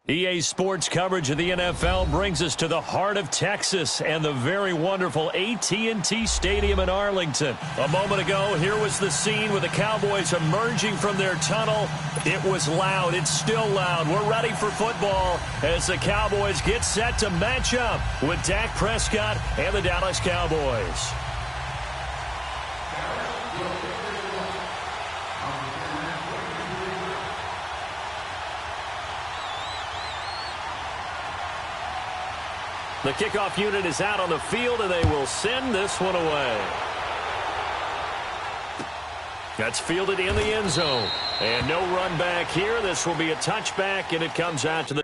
EA Sports coverage of the NFL brings us to the heart of Texas and the very wonderful AT&T Stadium in Arlington. A moment ago, here was the scene with the Cowboys emerging from their tunnel. It was loud. It's still loud. We're ready for football as the Cowboys get set to match up with Dak Prescott and the Dallas Cowboys. The kickoff unit is out on the field, and they will send this one away. That's fielded in the end zone. And no run back here. This will be a touchback, and it comes out to the...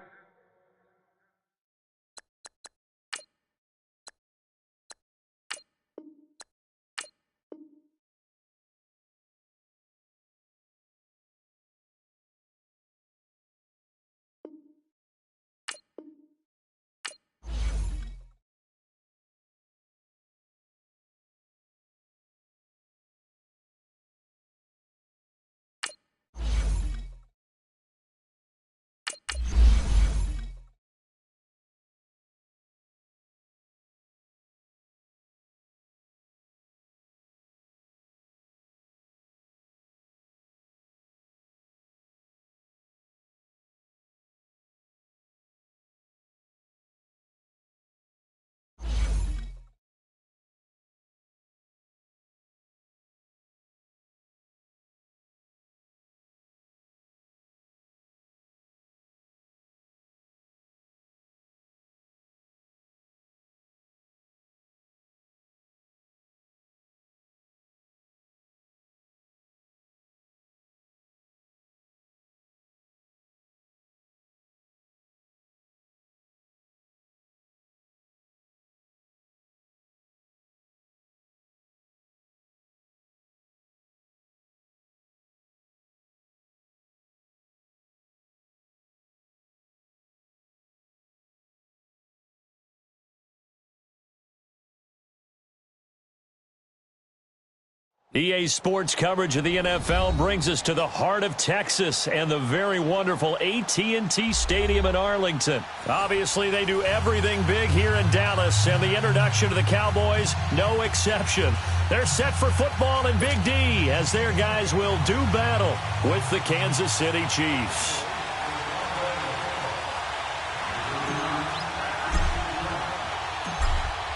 EA Sports coverage of the NFL brings us to the heart of Texas and the very wonderful AT&T Stadium in Arlington. Obviously, they do everything big here in Dallas, and the introduction to the Cowboys, no exception. They're set for football in Big D as their guys will do battle with the Kansas City Chiefs.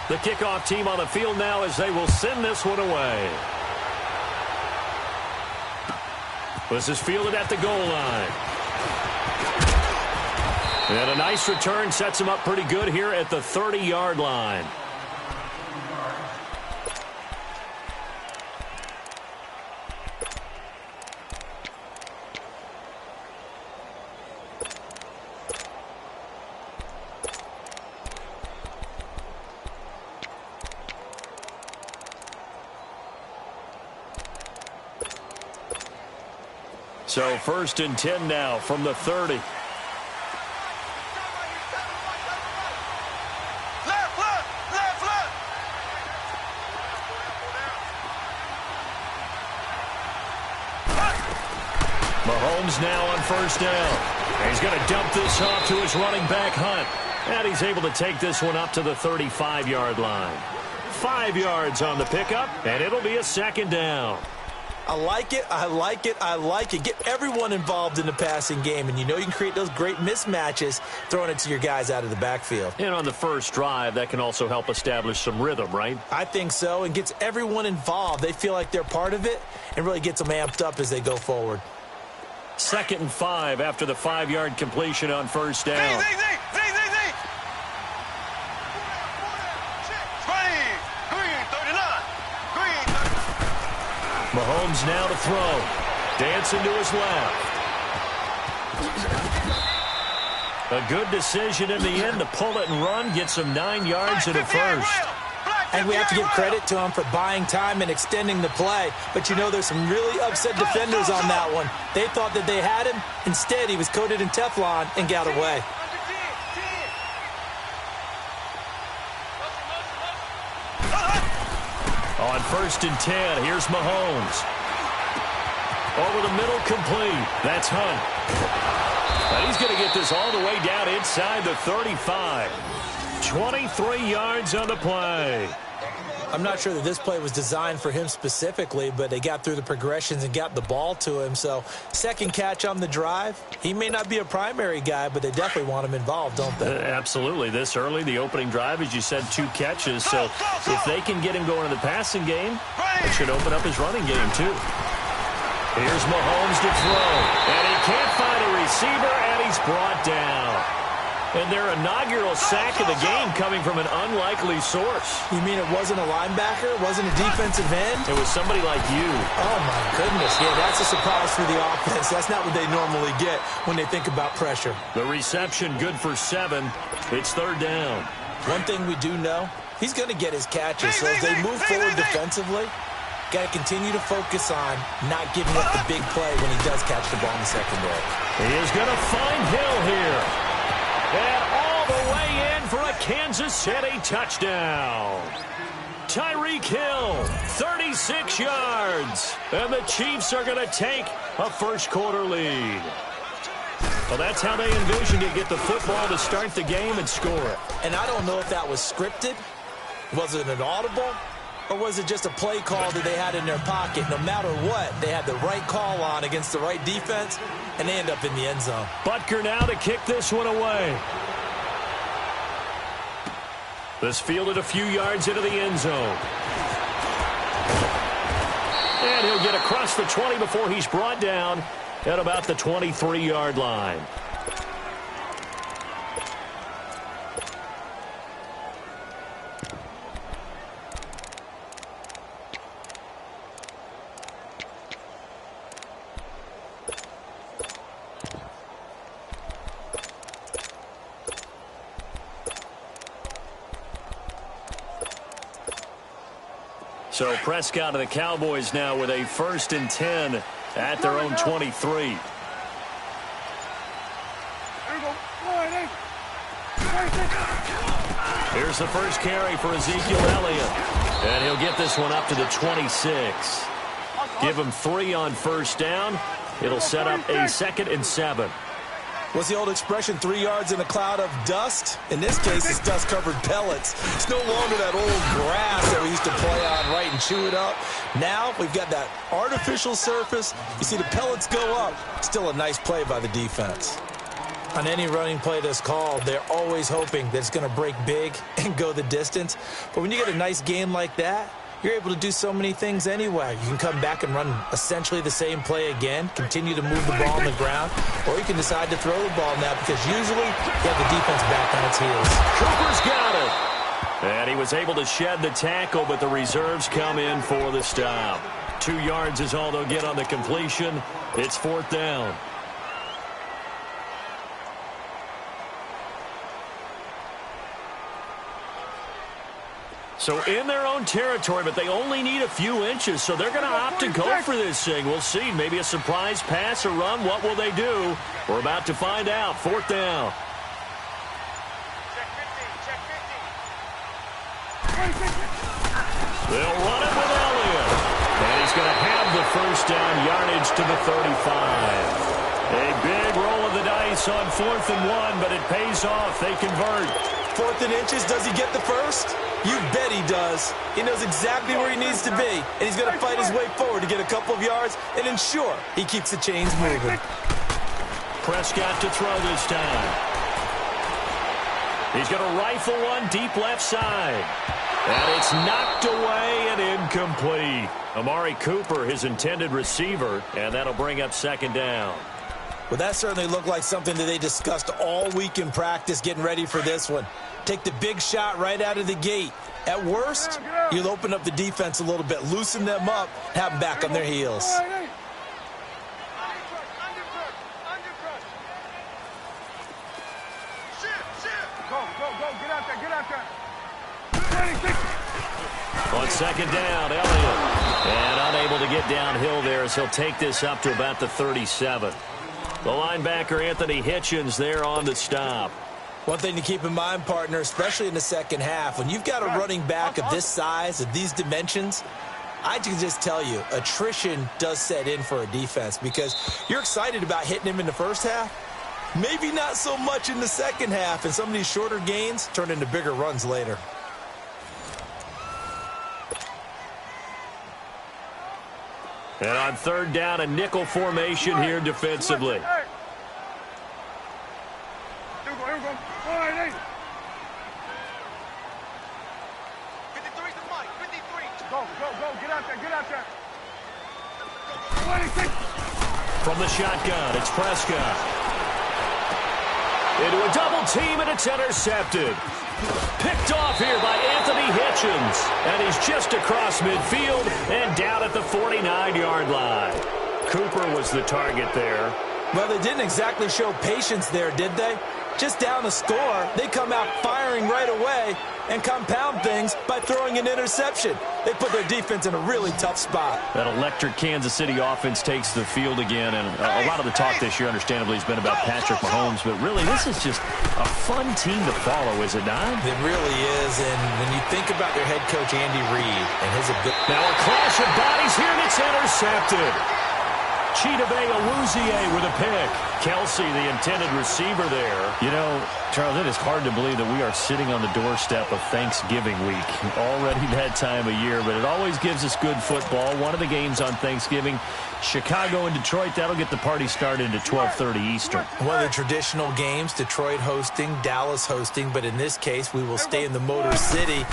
The kickoff team on the field now as they will send this one away. This is fielded at the goal line. And a nice return sets him up pretty good here at the 30-yard line. So 1st and 10 now from the 30. Mahomes now on 1st down. And he's going to dump this off to his running back, Hunt. And he's able to take this one up to the 35-yard line. 5 yards on the pickup, and it'll be a 2nd down. I like it, I like it, I like it. Get everyone involved in the passing game, and you know you can create those great mismatches throwing it to your guys out of the backfield. And on the first drive, that can also help establish some rhythm, right? I think so, and gets everyone involved. They feel like they're part of it and really gets them amped up as they go forward. 2nd and 5 after the 5-yard completion on 1st down. Mahomes now to throw. Dancing to his left. A good decision in the end to pull it and run. Get some 9 yards in a first. And we have to give credit to him for buying time and extending the play. But you know there's some really upset defenders on that one. They thought that they had him. Instead, he was coated in Teflon and got away. On 1st and 10, here's Mahomes. Over the middle, complete. That's Hunt. And he's going to get this all the way down inside the 35. 23 yards on the play. I'm not sure that this play was designed for him specifically, but they got through the progressions and got the ball to him. So second catch on the drive. He may not be a primary guy, but they definitely want him involved, don't they? Absolutely. This early, the opening drive, as you said, 2 catches. So if they can get him going in the passing game, it should open up his running game too. Here's Mahomes to throw. And he can't find a receiver, and he's brought down. And their inaugural sack of the game coming from an unlikely source. You mean it wasn't a linebacker? It wasn't a defensive end? It was somebody like you. Oh, my goodness. Yeah, that's a surprise for the offense. That's not what they normally get when they think about pressure. The reception good for 7. It's 3rd down. One thing we do know, he's going to get his catches. So as they move forward defensively, got to continue to focus on not giving up the big play when he does catch the ball in the secondary. He is going to find Hill here. And all the way in for a Kansas City touchdown. Tyreek Hill, 36 yards. And the Chiefs are going to take a first-quarter lead. Well, that's how they envisioned to get the football to start the game and score it. And I don't know if that was scripted. Was it an audible? Or was it just a play call that they had in their pocket? No matter what, they had the right call on against the right defense, and they end up in the end zone. Butker now to kick this one away. This fielded a few yards into the end zone. And he'll get across the 20 before he's brought down at about the 23-yard line. So Prescott of the Cowboys now with a 1st and 10 at their own 23. Here's the first carry for Ezekiel Elliott. And he'll get this one up to the 26. Give him 3 on 1st down. It'll set up a 2nd and 7. What's the old expression, 3 yards in a cloud of dust? In this case, it's dust-covered pellets. It's no longer that old grass that we used to play on, right, and chew it up. Now we've got that artificial surface. You see the pellets go up. Still a nice play by the defense. On any running play that's called, they're always hoping that it's going to break big and go the distance. But when you get a nice game like that, you're able to do so many things anyway. You can come back and run essentially the same play again, continue to move the ball on the ground, or you can decide to throw the ball now because usually you have the defense back on its heels. Cooper's got it. And he was able to shed the tackle, but the reserves come in for the stop. 2 yards is all they'll get on the completion. It's 4th down. So in their own territory, but they only need a few inches, so they're going to opt to go for this thing. We'll see. Maybe a surprise pass or run. What will they do? We're about to find out. 4th down. They'll run it with Elliott. And he's going to have the 1st down yardage to the 35. A big roll of the dice on 4th and 1, but it pays off. They convert. 4th and inches, does he get the first? You bet he does. He knows exactly where he needs to be, and he's going to fight his way forward to get a couple of yards and ensure he keeps the chains moving. Prescott to throw this time. He's going to rifle one deep left side. And it's knocked away and incomplete. Amari Cooper, his intended receiver, and that'll bring up 2nd down. Well, that certainly looked like something that they discussed all week in practice getting ready for this one. Take the big shot right out of the gate. At worst, you'll open up the defense a little bit, loosen them up, have them back on their heels. On 2nd down, Elliott. And unable to get downhill there as he'll take this up to about the 37. The linebacker, Anthony Hitchens, there on the stop. One thing to keep in mind, partner, especially in the second half, when you've got a running back of this size, of these dimensions, I can just tell you, attrition does set in for a defense because you're excited about hitting him in the first half. Maybe not so much in the second half, and some of these shorter gains turn into bigger runs later. And on third down, a nickel formation here defensively. From the shotgun, it's Prescott. Into a double team, and it's intercepted. Picked off here by Anthony Hitchens. And he's just across midfield and down at the 49-yard line. Cooper was the target there. Well, they didn't exactly show patience there, did they? Just down the score, they come out firing right away and compound things by throwing an interception. They put their defense in a really tough spot. That electric Kansas City offense takes the field again, and a lot of the talk this year, understandably, has been about Patrick Mahomes, but really, this is just a fun team to follow, is it not? It really is, and when you think about their head coach, Andy Reid, and his ability... Now a clash of bodies here, and it's intercepted. Chidobe Awuzie with a pick. Kelsey, the intended receiver there. You know, Charles, it is hard to believe that we are sitting on the doorstep of Thanksgiving week. Already that time of year, but it always gives us good football. One of the games on Thanksgiving, Chicago and Detroit, that'll get the party started at 12:30 Eastern. One of the traditional games, Detroit hosting, Dallas hosting, but in this case, we will stay in the Motor City.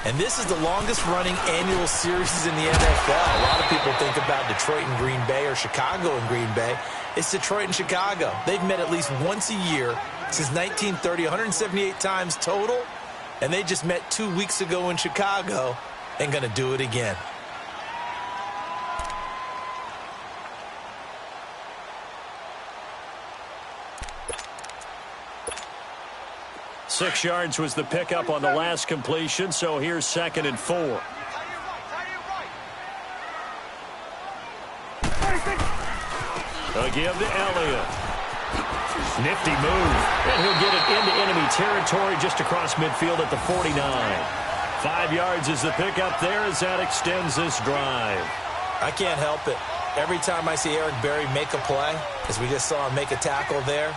And this is the longest-running annual series in the NFL. A lot of people think about Detroit and Green Bay or Chicago and Green Bay. It's Detroit and Chicago. They've met at least once a year since 1930, 178 times total. And they just met 2 weeks ago in Chicago and going to do it again. Six yards was the pickup on the last completion, so here's 2nd and 4. A give to Elliott. Nifty move. And he'll get it into enemy territory just across midfield at the 49. 5 yards is the pickup there as that extends this drive. I can't help it. Every time I see Eric Berry make a play, as we just saw him make a tackle there,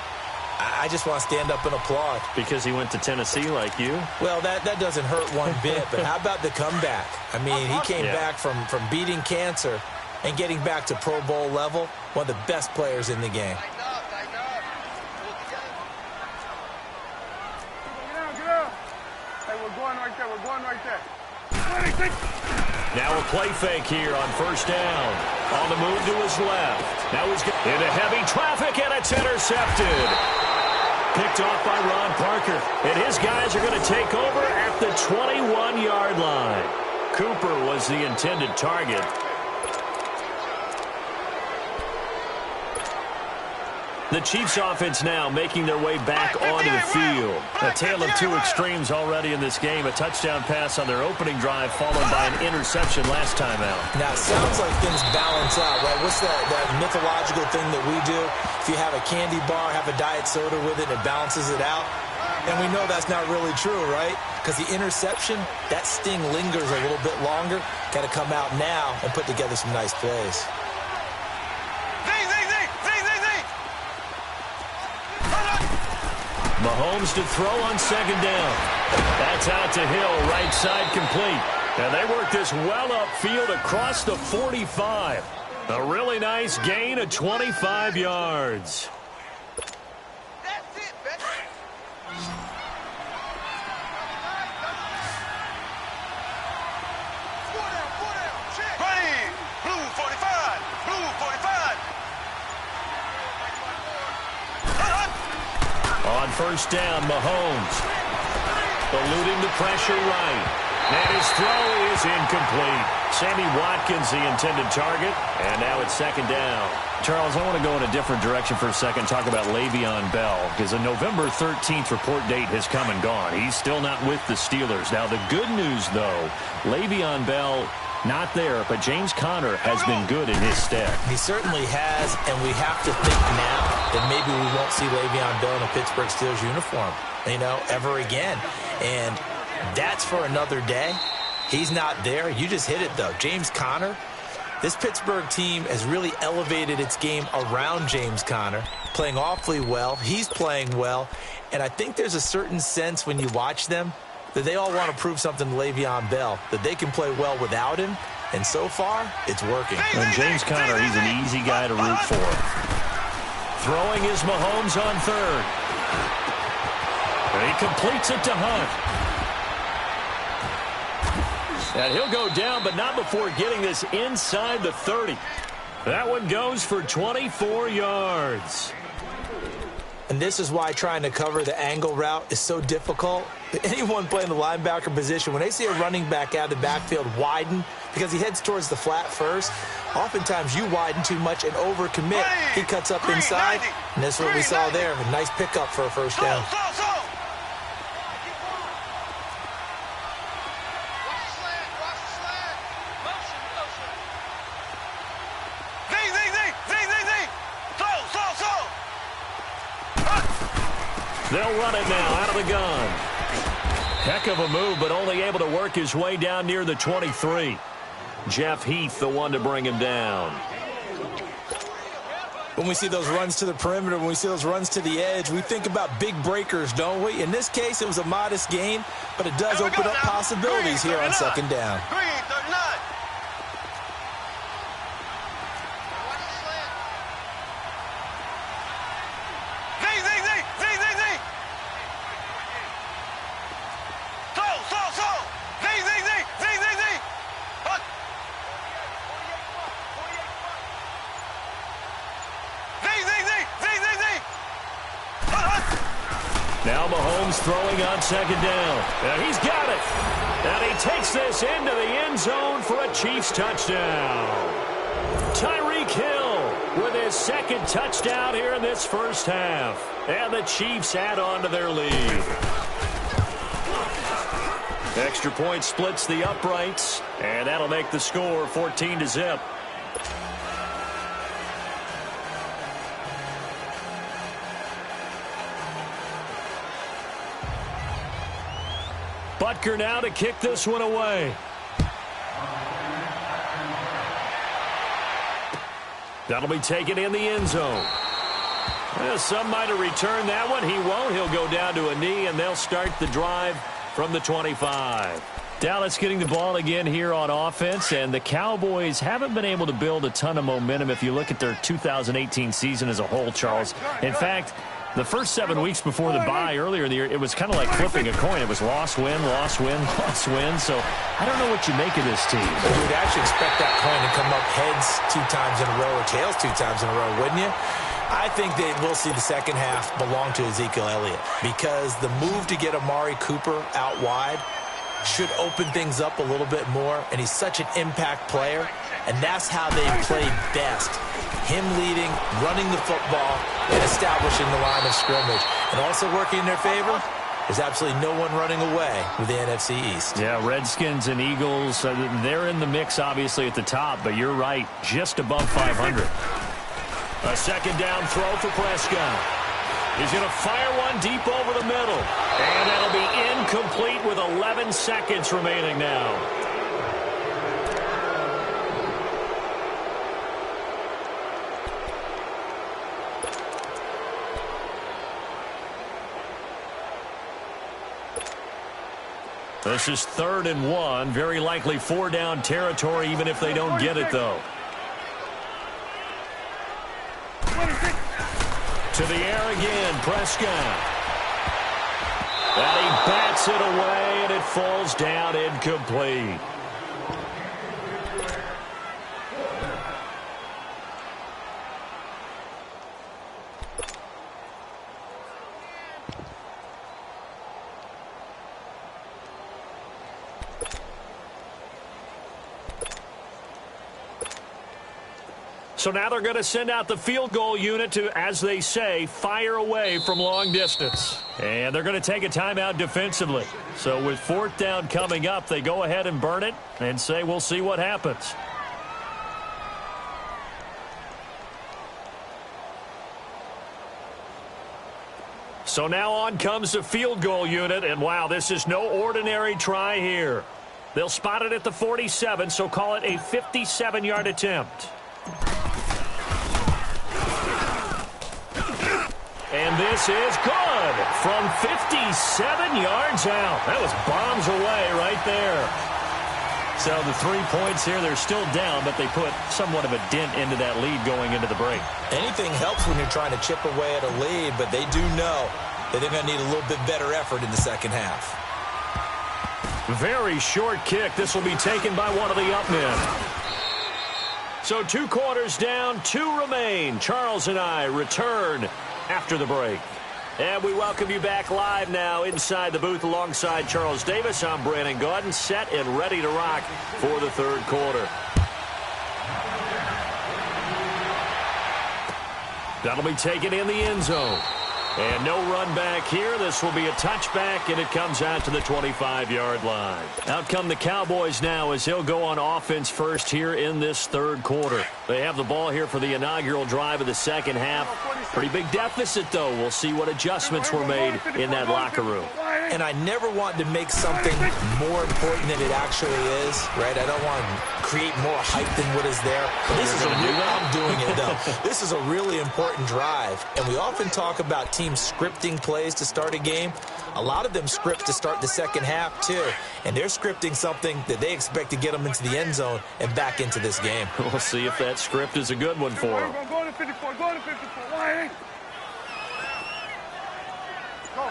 I just want to stand up and applaud. Because he went to Tennessee like you? Well, that doesn't hurt one bit, but how about the comeback? I mean, he came back from beating cancer and getting back to Pro Bowl level, one of the best players in the game. Hey, we're going right there. Now a play fake here on first down. On the move to his left. Now he's into heavy traffic, and it's intercepted. Picked off by Ron Parker. And his guys are going to take over at the 21-yard line. Cooper was the intended target. The Chiefs offense now making their way back onto the field. A tale of two extremes already in this game. A touchdown pass on their opening drive followed by an interception last time out. Now, it sounds like things balance out, right? What's that mythological thing that we do? If you have a candy bar, have a diet soda with it, it balances it out. And we know that's not really true, right? Because the interception, that sting lingers a little bit longer. Got to come out now and put together some nice plays. Mahomes to throw on second down. That's out to Hill, right side complete. And they work this well upfield across the 45. A really nice gain of 25 yards. That's it, baby. Four down, check. Green, blue 45, blue 45. On first down, Mahomes eluding the pressure right. And his throw is incomplete. Sammy Watkins, the intended target. And now it's second down. Charles, I want to go in a different direction for a second, talk about Le'Veon Bell, because the November 13th report date has come and gone. He's still not with the Steelers. Now, the good news, though, Le'Veon Bell not there, but James Conner has been good in his stead. He certainly has, and we have to think now that maybe we won't see Le'Veon Bell in a Pittsburgh Steelers uniform, ever again. And that's for another day. He's not there. You just hit it, though. James Conner, this Pittsburgh team has really elevated its game around James Conner. playing awfully well. He's playing well. And I think there's a certain sense when you watch them that they all want to prove something to Le'Veon Bell, that they can play well without him. And so far, it's working. And James Conner, he's an easy guy to root for. Throwing is Mahomes on third. And he completes it to Hunt. And he'll go down, but not before getting this inside the 30. That one goes for 24 yards. And this is why trying to cover the angle route is so difficult. Anyone playing the linebacker position, when they see a running back out of the backfield widen because he heads towards the flat first, oftentimes you widen too much and overcommit. He cuts up inside, and that's what we saw there. A nice pickup for a first down. They'll run it now out of the gun. Heck of a move, but only able to work his way down near the 23. Jeff Heath, the one to bring him down. When we see those runs to the perimeter, when we see those runs to the edge, we think about big breakers, don't we? In this case, it was a modest gain, but it does open up possibilities here on second down. Now Mahomes throwing on second down. And he's got it. And he takes this into the end zone for a Chiefs touchdown. Tyreek Hill with his second touchdown here in this first half. And the Chiefs add on to their lead. Extra point splits the uprights. And that'll make the score 14-0. Butker now to kick this one away. That'll be taken in the end zone. Well, some might have returned that one. He won't. He'll go down to a knee, and they'll start the drive from the 25. Dallas getting the ball again here on offense, and the Cowboys haven't been able to build a ton of momentum if you look at their 2018 season as a whole, Charles. In fact, the first 7 weeks before the bye earlier in the year, it was kind of like flipping a coin. It was loss, win, loss, win, loss, win. So I don't know what you make of this team. You would actually expect that coin to come up heads 2 times in a row or tails 2 times in a row, wouldn't you? I think that we'll see the second half belong to Ezekiel Elliott because the move to get Amari Cooper out wide should open things up a little bit more, and he's such an impact player, and that's how they played best. Him leading, running the football, and establishing the line of scrimmage. And also working in their favor, there's absolutely no one running away with the NFC East. Yeah, Redskins and Eagles, they're in the mix obviously at the top, but you're right, just above 500. A second down throw for Prescott. He's going to fire one deep over the middle. And that'll be incomplete with 11 seconds remaining now. This is 3rd and 1. Very likely 4-down territory, even if they don't get it, though. To the air again, Prescott. And he bats it away, and it falls down incomplete. So now they're going to send out the field goal unit to, as they say, fire away from long distance. And they're going to take a timeout defensively. So with 4th down coming up, they go ahead and burn it and say, we'll see what happens. So now on comes the field goal unit, and wow, this is no ordinary try here. They'll spot it at the 47, so call it a 57-yard attempt. And this is good from 57 yards out. That was bombs away right there. So the 3 points here, they're still down, but they put somewhat of a dent into that lead going into the break. Anything helps when you're trying to chip away at a lead, but they do know that they're going to need a little bit better effort in the second half. Very short kick. This will be taken by one of the up men. So 2 quarters down, 2 remain. Charles and I return after the break. And we welcome you back live now inside the booth alongside Charles Davis. I'm Brandon Gaudin, set and ready to rock for the third quarter. That'll be taken in the end zone. And no run back here. This will be a touchback, and it comes out to the 25-yard line. Out come the Cowboys now as they'll go on offense first here in this third quarter. They have the ball here for the inaugural drive of the second half. Pretty big deficit, though. We'll see what adjustments were made in that locker room. And I never want to make something more important than it actually is, right? I don't want to create more hype than what is there. I'm doing it, though. This is a really important drive, and we often talk about teams scripting plays to start a game. A lot of them script to start the second half, too, and they're scripting something that they expect to get them into the end zone and back into this game. We'll see if that script is a good one for them. Go to 54, go to 54. Why? Go,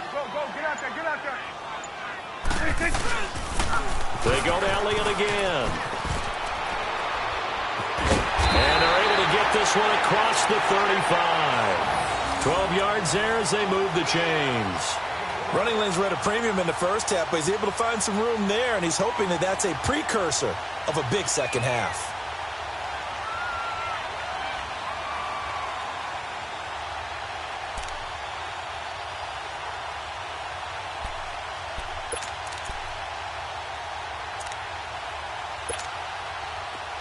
get out there, get out there. They go to Elliott again. And they're able to get this one across the 35. 12 yards there as they move the chains. Running lanes were at a premium in the first half, but he's able to find some room there, and he's hoping that that's a precursor of a big second half.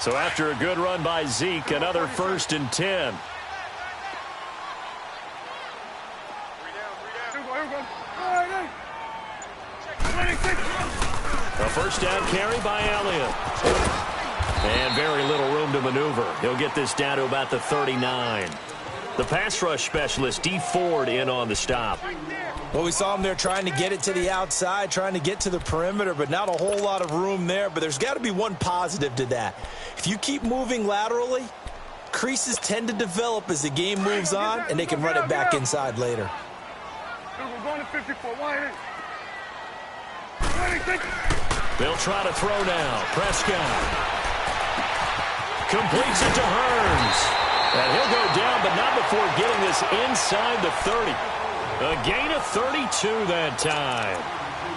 So after a good run by Zeke, another 1st and 10. A first down carry by Elliott. And very little room to maneuver. He'll get this down to about the 39. The pass rush specialist, D. Ford, in on the stop. Well, we saw him there trying to get it to the outside, trying to get to the perimeter, but not a whole lot of room there. But there's got to be one positive to that. If you keep moving laterally, creases tend to develop as the game moves on, and they can run it back inside later. We're going to 54. Why? They'll try to throw now. Prescott completes it to Hearns. And he'll go down, but not before getting this inside the 30. A gain of 32 that time.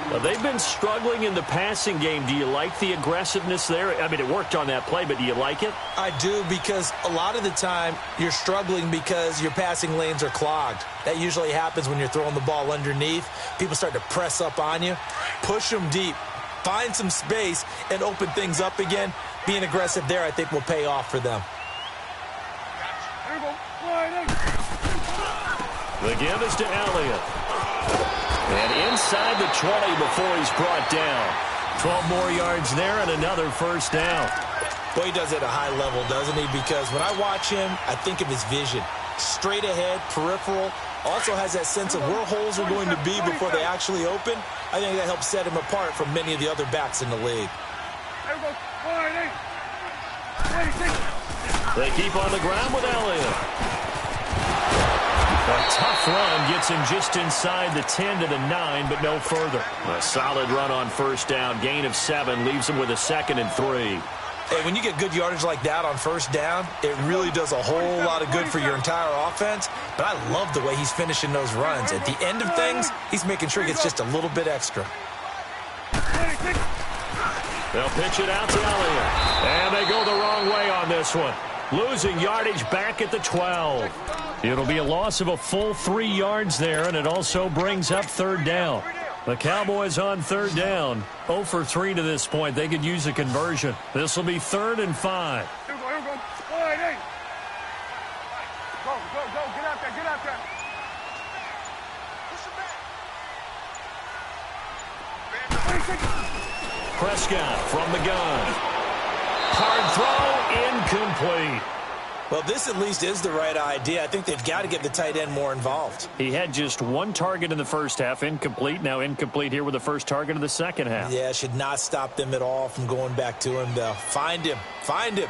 Well, they've been struggling in the passing game. Do you like the aggressiveness there? I mean, it worked on that play, but do you like it? I do, because a lot of the time you're struggling because your passing lanes are clogged. That usually happens when you're throwing the ball underneath. People start to press up on you. Push them deep. Find some space and open things up again. Being aggressive there, I think, will pay off for them. The give is to Elliott. And inside the 20 before he's brought down. 12 more yards there and another first down. Well, he does it at a high level, doesn't he? Because when I watch him, I think of his vision. Straight ahead, peripheral. Also has that sense of where holes are going to be before they actually open. I think that helps set him apart from many of the other backs in the league. They keep on the ground with Elliott. A tough run gets him just inside the 10 to the 9, but no further. A solid run on first down. Gain of 7 leaves him with a 2nd and 3. Hey, when you get good yardage like that on first down, it really does a whole lot of good for your entire offense. But I love the way he's finishing those runs. At the end of things, he's making sure he gets just a little bit extra. They'll pitch it out to Elliott. And they go the wrong way on this one. Losing yardage back at the 12. It'll be a loss of a full 3 yards there, and it also brings up third down. The Cowboys on third down. 0 for 3 to this point. They could use a conversion. This will be 3rd and 5. Here we go. Go, get out there, get out there. Push him back. Prescott from the gun. Hard throw, incomplete. Well, this at least is the right idea. I think they've got to get the tight end more involved. He had just one target in the first half, incomplete. Now incomplete here with the first target of the second half. Yeah, should not stop them at all from going back to him, though. Find him. Find him.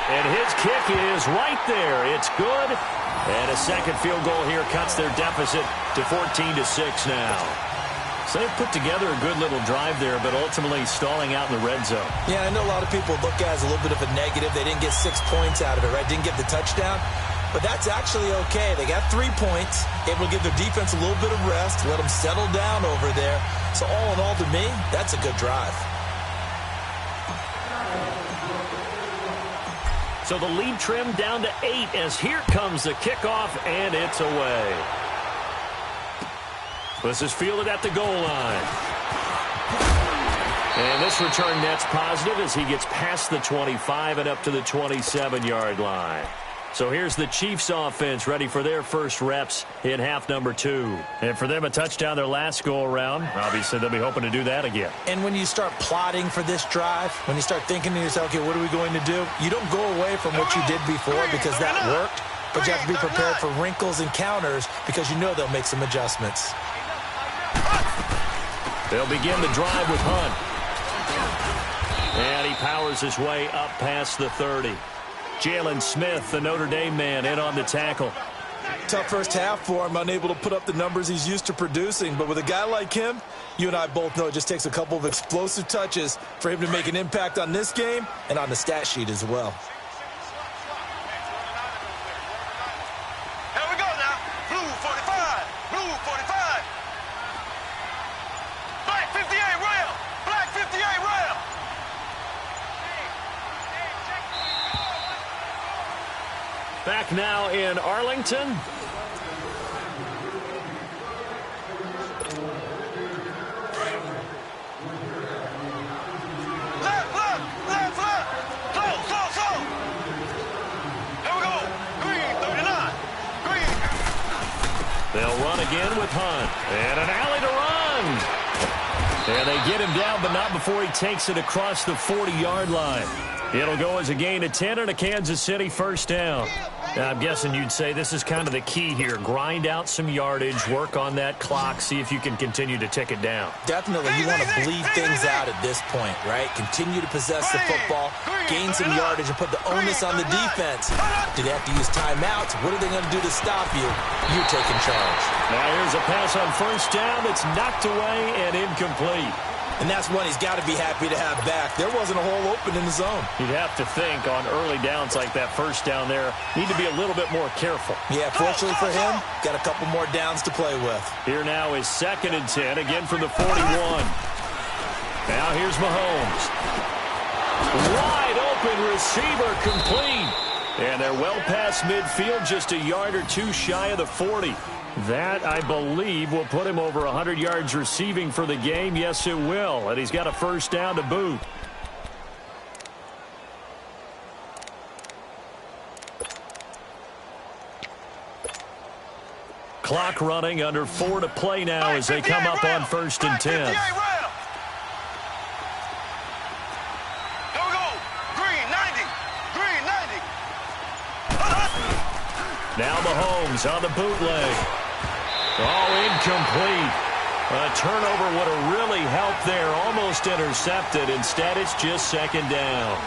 And his kick is right there. It's good. And a second field goal here cuts their deficit to 14-6 now. So they've put together a good little drive there, but ultimately stalling out in the red zone. Yeah, I know a lot of people look at it as a little bit of a negative. They didn't get 6 points out of it, right? Didn't get the touchdown. But that's actually okay. They got 3 points. It will give their defense a little bit of rest, let them settle down over there. So all in all, to me, that's a good drive. So the lead trimmed down to 8 as here comes the kickoff, and it's away. This is fielded at the goal line. And this return net's positive as he gets past the 25 and up to the 27-yard line. So here's the Chiefs offense ready for their first reps in half number 2. And for them, a touchdown their last go-around. Obviously, they'll be hoping to do that again. And when you start plotting for this drive, when you start thinking to yourself, okay, what are we going to do? You don't go away from what you did before because that worked. But you have to be prepared for wrinkles and counters because you know they'll make some adjustments. They'll begin the drive with Hunt. And he powers his way up past the 30. Jalen Smith, the Notre Dame man, in on the tackle. Tough first half for him, unable to put up the numbers he's used to producing. But with a guy like him, you and I both know it just takes a couple of explosive touches for him to make an impact on this game and on the stat sheet as well. Here we go now. Blue 45. Blue 45. Black 58 rail. Black 58 rail. Back now in Arlington. Left, left, left, left. Slow, slow, slow. Here we go. Green 39. Green. They'll run again with Hunt. And an alley to run. And they get him down, but not before he takes it across the 40-yard line. It'll go as a gain of 10 and a Kansas City first down. Now, I'm guessing you'd say this is kind of the key here. Grind out some yardage, work on that clock, see if you can continue to tick it down. Definitely, you want to bleed things out at this point, right? Continue to possess the football, gain some yardage, and put the onus on the defense. Do they have to use timeouts? What are they going to do to stop you? You're taking charge. Now, here's a pass on first down that's knocked away and incomplete. And that's one he's got to be happy to have back. There wasn't a hole open in the zone. You'd have to think on early downs like that first down there, need to be a little bit more careful. Yeah, fortunately for him, got a couple more downs to play with. Here now is 2nd and 10, again from the 41. Now here's Mahomes. Wide open receiver complete. And they're well past midfield, just a yard or two shy of the 40. That, I believe, will put him over 100 yards receiving for the game. Yes, it will. And he's got a first down to boot. Clock running, under 4 to play now as they come up on 1st and 10. Here we go. Green 90. Green 90. Now Mahomes on the bootleg. Oh, incomplete. A turnover would have really helped there. Almost intercepted. Instead, it's just 2nd down.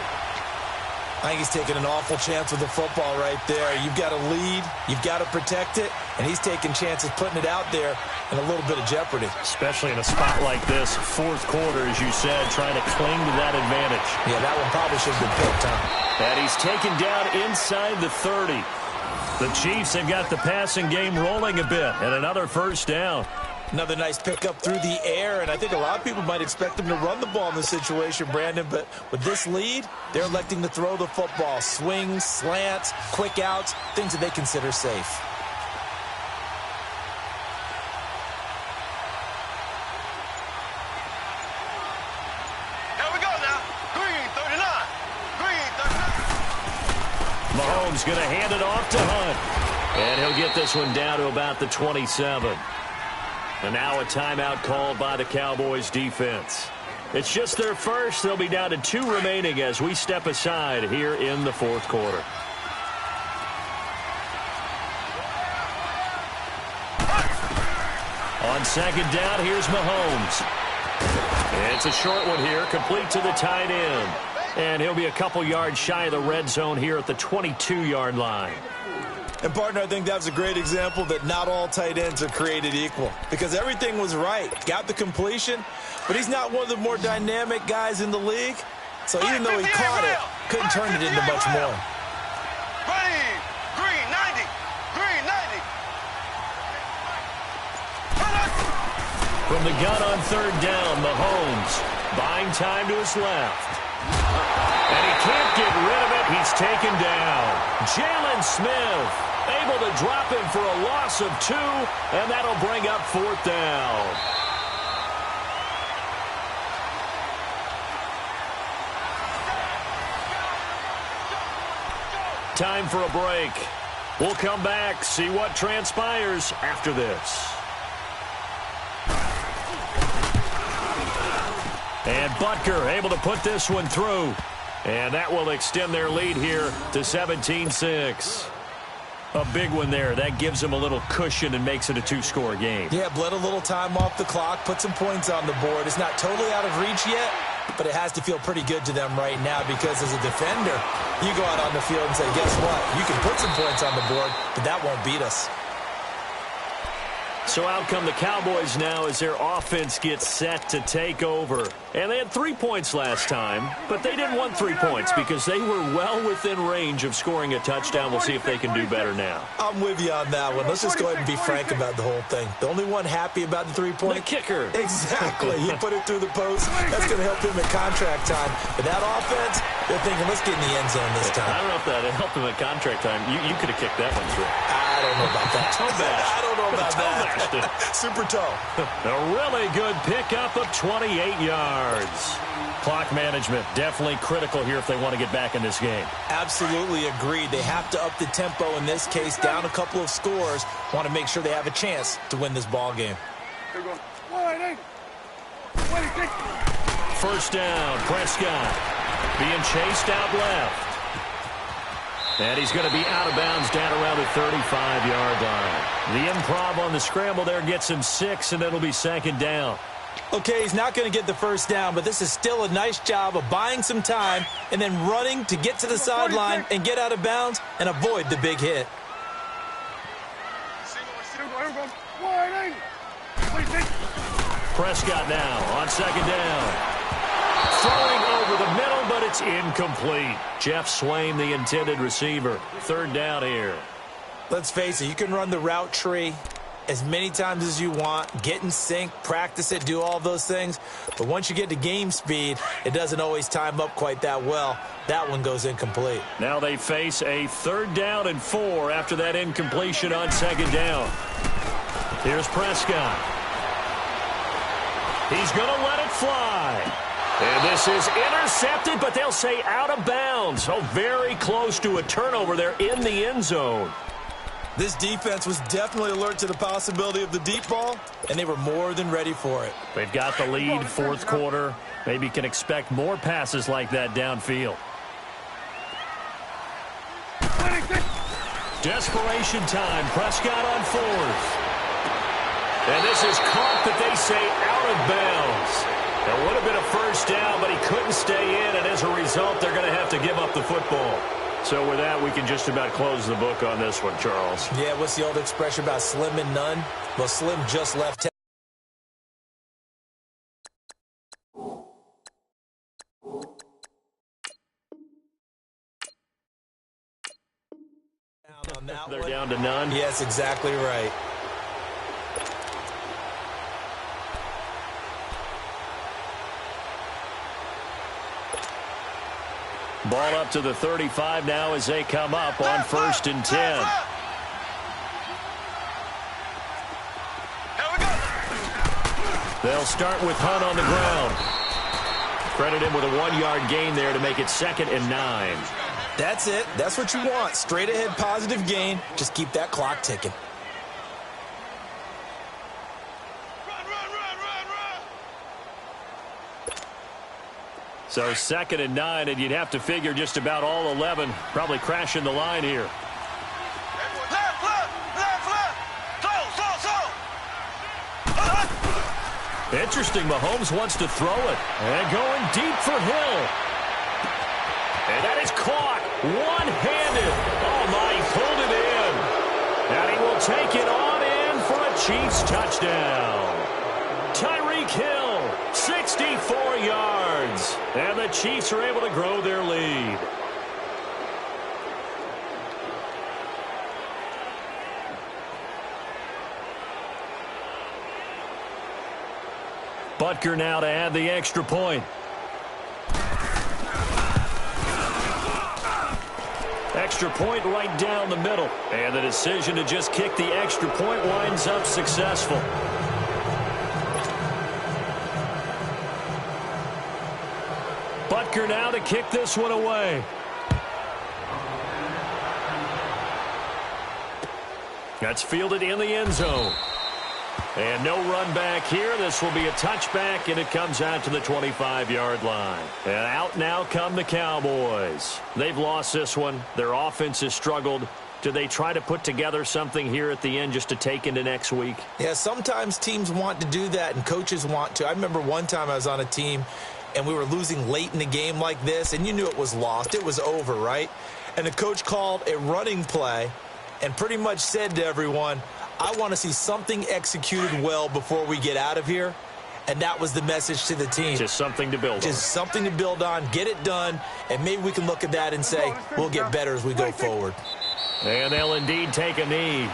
I think he's taking an awful chance with the football right there. You've got to lead. You've got to protect it. And he's taking chances putting it out there in a little bit of jeopardy. Especially in a spot like this, 4th quarter, as you said, trying to cling to that advantage. Yeah, that one probably should have been picked, huh? And he's taken down inside the 30. The Chiefs have got the passing game rolling a bit, and another first down. Another nice pickup through the air, and I think a lot of people might expect them to run the ball in this situation, Brandon, but with this lead, they're electing to throw the football. Swings, slants, quick outs, things that they consider safe. Here we go now. Green 39. Green 39. Mahomes going to hand it off to Hunt. And he'll get this one down to about the 27. And now a timeout called by the Cowboys defense. It's just their first. They'll be down to 2 remaining as we step aside here in the fourth quarter. On second down, here's Mahomes. It's a short one here, complete to the tight end. And he'll be a couple yards shy of the red zone here at the 22-yard line. And, partner, I think that's a great example that not all tight ends are created equal because everything was right. Got the completion, but he's not one of the more dynamic guys in the league. So even though he caught it, couldn't turn it into much more. Green 90. Green 90. From the gun on third down, Mahomes buying time to his left. And he can't get rid of it. He's taken down. Jalen Smith able to drop him for a loss of 2, and that'll bring up fourth down. Time for a break. We'll come back, see what transpires after this. And Butker able to put this one through. And that will extend their lead here to 17-6. A big one there. That gives them a little cushion and makes it a 2-score game. Yeah, bled a little time off the clock, put some points on the board. It's not totally out of reach yet, but it has to feel pretty good to them right now because as a defender, you go out on the field and say, guess what? You can put some points on the board, but that won't beat us. So out come the Cowboys now as their offense gets set to take over. And they had 3 points last time, but they didn't want 3 points because they were well within range of scoring a touchdown. We'll see if they can do better now. I'm with you on that one. Let's just go ahead and be frank about the whole thing. The only one happy about the 3-point? The kicker. Exactly. He put it through the post. That's going to help him at contract time. But that offense, they're thinking, let's get in the end zone this time. I don't know if that helped him at contract time. You could have kicked that one through. I don't know about that. Toe bash. I don't know about that. Super toe. A really good pickup of 28 yards. Clock management definitely critical here if they want to get back in this game. Absolutely agreed. They have to up the tempo in this case, down a couple of scores. Want to make sure they have a chance to win this ball game. First down, Prescott being chased out left. And he's going to be out of bounds down around the 35-yard line. The improv on the scramble there gets him 6, and it'll be second down. Okay, he's not going to get the first down, but this is still a nice job of buying some time and then running to get to the sideline and get out of bounds and avoid the big hit. Prescott now on second down. Throwing over the middle, but it's incomplete. Jeff Swain, the intended receiver. Third down here. Let's face it, you can run the route tree as many times as you want, get in sync, practice it, do all those things. But once you get to game speed, it doesn't always time up quite that well. That one goes incomplete. Now they face a 3rd down and 4 after that incompletion on second down. Here's Prescott. He's going to let it fly. And this is intercepted, but they'll say out of bounds. Oh, very close to a turnover there in the end zone. This defense was definitely alert to the possibility of the deep ball, and they were more than ready for it. They've got the lead, fourth quarter. Maybe can expect more passes like that downfield. Desperation time. Prescott on 4th. And this is caught, but they say out of bounds. It would have been a first down, but he couldn't stay in, and as a result, they're going to have to give up the football. So with that, we can just about close the book on this one, Charles. Yeah, what's the old expression about slim and none? Well, Slim just left. They're down to none. Yes, exactly right. Ball up to the 35 now as they come up on 1st and 10. They'll start with Hunt on the ground. Credit him with a 1-yard gain there to make it 2nd and 9. That's it. That's what you want. Straight ahead positive gain. Just keep that clock ticking. So 2nd and 9, and you'd have to figure just about all 11 probably crashing the line here. Left, close. Interesting, Mahomes wants to throw it. And going deep for Hill. And that is caught one-handed. Oh, my, he pulled it in. And he will take it on in for a Chiefs touchdown. Tyreek Hill, 64 yards. And the Chiefs are able to grow their lead. Butker now to add the extra point. Extra point right down the middle. And the decision to just kick the extra point winds up successful. Butker now to kick this one away. That's fielded in the end zone. And no run back here. This will be a touchback, and it comes out to the 25-yard line. And out now come the Cowboys. They've lost this one. Their offense has struggled. Do they try to put together something here at the end just to take into next week? Yeah, sometimes teams want to do that, and coaches want to. I remember one time I was on a team, and we were losing late in the game like this, and you knew it was lost. It was over, right? And the coach called a running play and pretty much said to everyone, I want to see something executed well before we get out of here. And that was the message to the team. Just something to build on. Just something to build on, get it done, and maybe we can look at that and say, we'll get better as we go forward. And they'll indeed take a knee.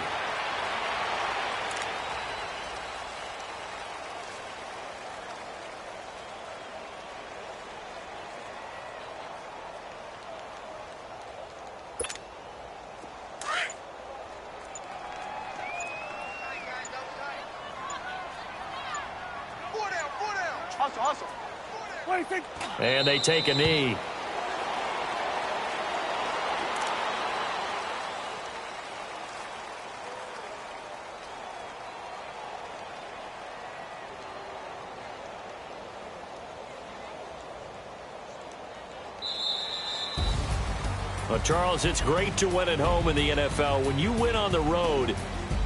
And they take a knee. Well, Charles, it's great to win at home in the NFL. When you win on the road,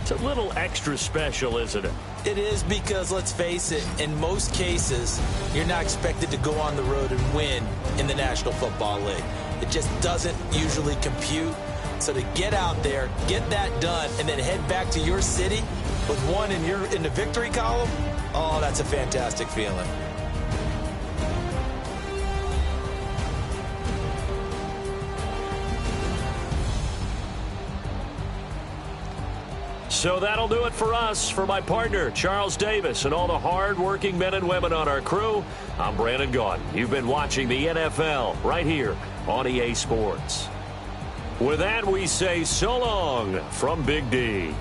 it's a little extra special, isn't it? It is, because, let's face it, in most cases, you're not expected to go on the road and win in the National Football League. It just doesn't usually compute. So to get out there, get that done, and then head back to your city with one in the victory column, oh, that's a fantastic feeling. So that'll do it for us. For my partner, Charles Davis, and all the hard-working men and women on our crew, I'm Brandon Gaudin. You've been watching the NFL right here on EA Sports. With that, we say so long from Big D.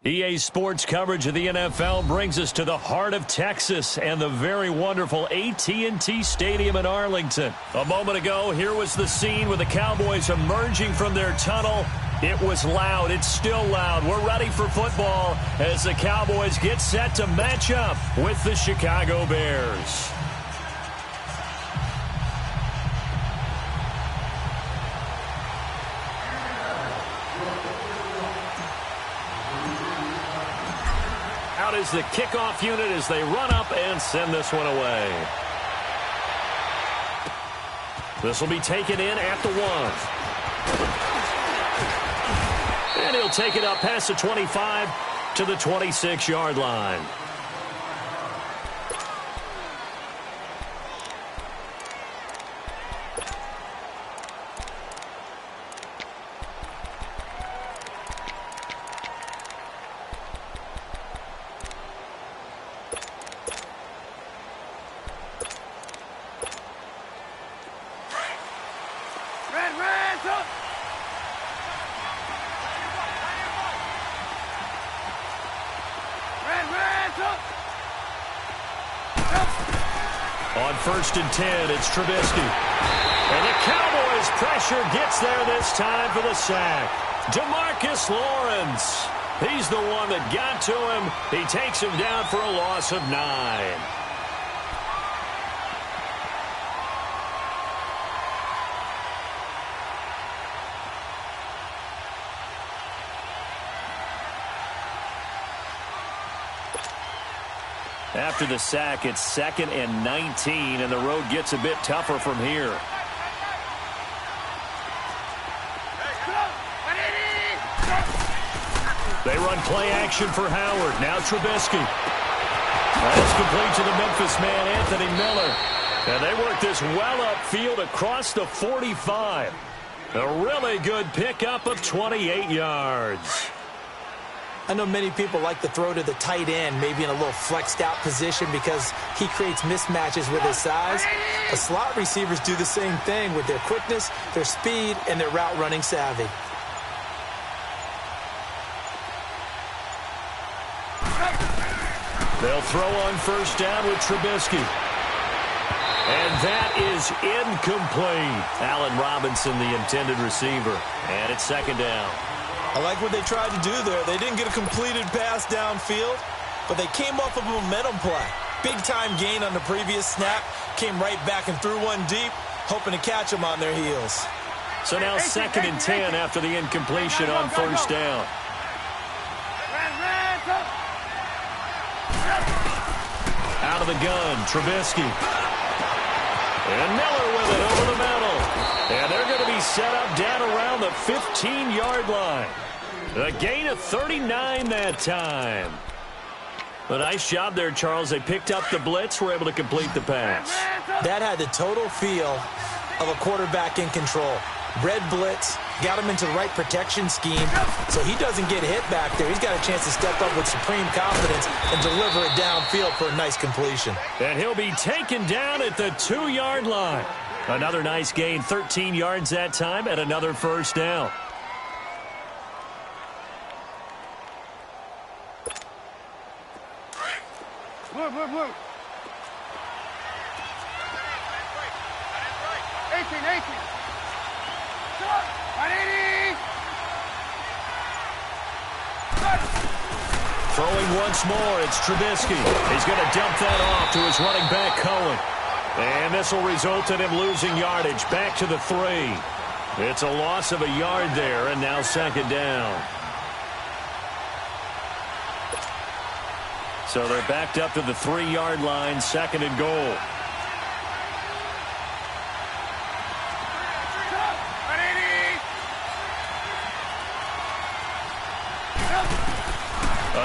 EA Sports coverage of the NFL brings us to the heart of Texas and the very wonderful AT&T Stadium in Arlington. A moment ago, here was the scene with the Cowboys emerging from their tunnel. It was loud. It's still loud. We're ready for football as the Cowboys get set to match up with the Chicago Bears. Out is the kickoff unit as they run up and send this one away. This will be taken in at the 1. And he'll take it up past the 25 to the 26-yard line. On 1st and 10, it's Trubisky. And the Cowboys' pressure gets there this time for the sack. DeMarcus Lawrence. He's the one that got to him. He takes him down for a loss of 9. After the sack, it's 2nd and 19, and the road gets a bit tougher from here. They run play action for Howard. Now Trubisky. That's complete to the Memphis man, Anthony Miller. And they work this well upfield across the 45. A really good pickup of 28 yards. I know many people like to throw to the tight end, maybe in a little flexed out position because he creates mismatches with his size. The slot receivers do the same thing with their quickness, their speed, and their route running savvy. They'll throw on 1st down with Trubisky. And that is incomplete. Allen Robinson, the intended receiver. And it's 2nd down. I like what they tried to do there. They didn't get a completed pass downfield, but they came off of a momentum play. Big-time gain on the previous snap. Came right back and threw one deep, hoping to catch them on their heels. So now 2nd and 10 after the incompletion on 1st down. Out of the gun, Trubisky. And Miller with it over the middle. And they're going to be set up down around the 15-yard line. A gain of 39 that time. A nice job there, Charles. They picked up the blitz, were able to complete the pass. That had the total feel of a quarterback in control. Red blitz, got him into the right protection scheme, so he doesn't get hit back there. He's got a chance to step up with supreme confidence and deliver it downfield for a nice completion. And he'll be taken down at the 2-yard line. Another nice gain, 13 yards that time, and another 1st down. Move. 18. Throwing once more, it's Trubisky. He's going to dump that off to his running back, Cohen. And this will result in him losing yardage back to the 3. It's a loss of a yard there, and now 2nd down. So they're backed up to the 3-yard line, 2nd and goal.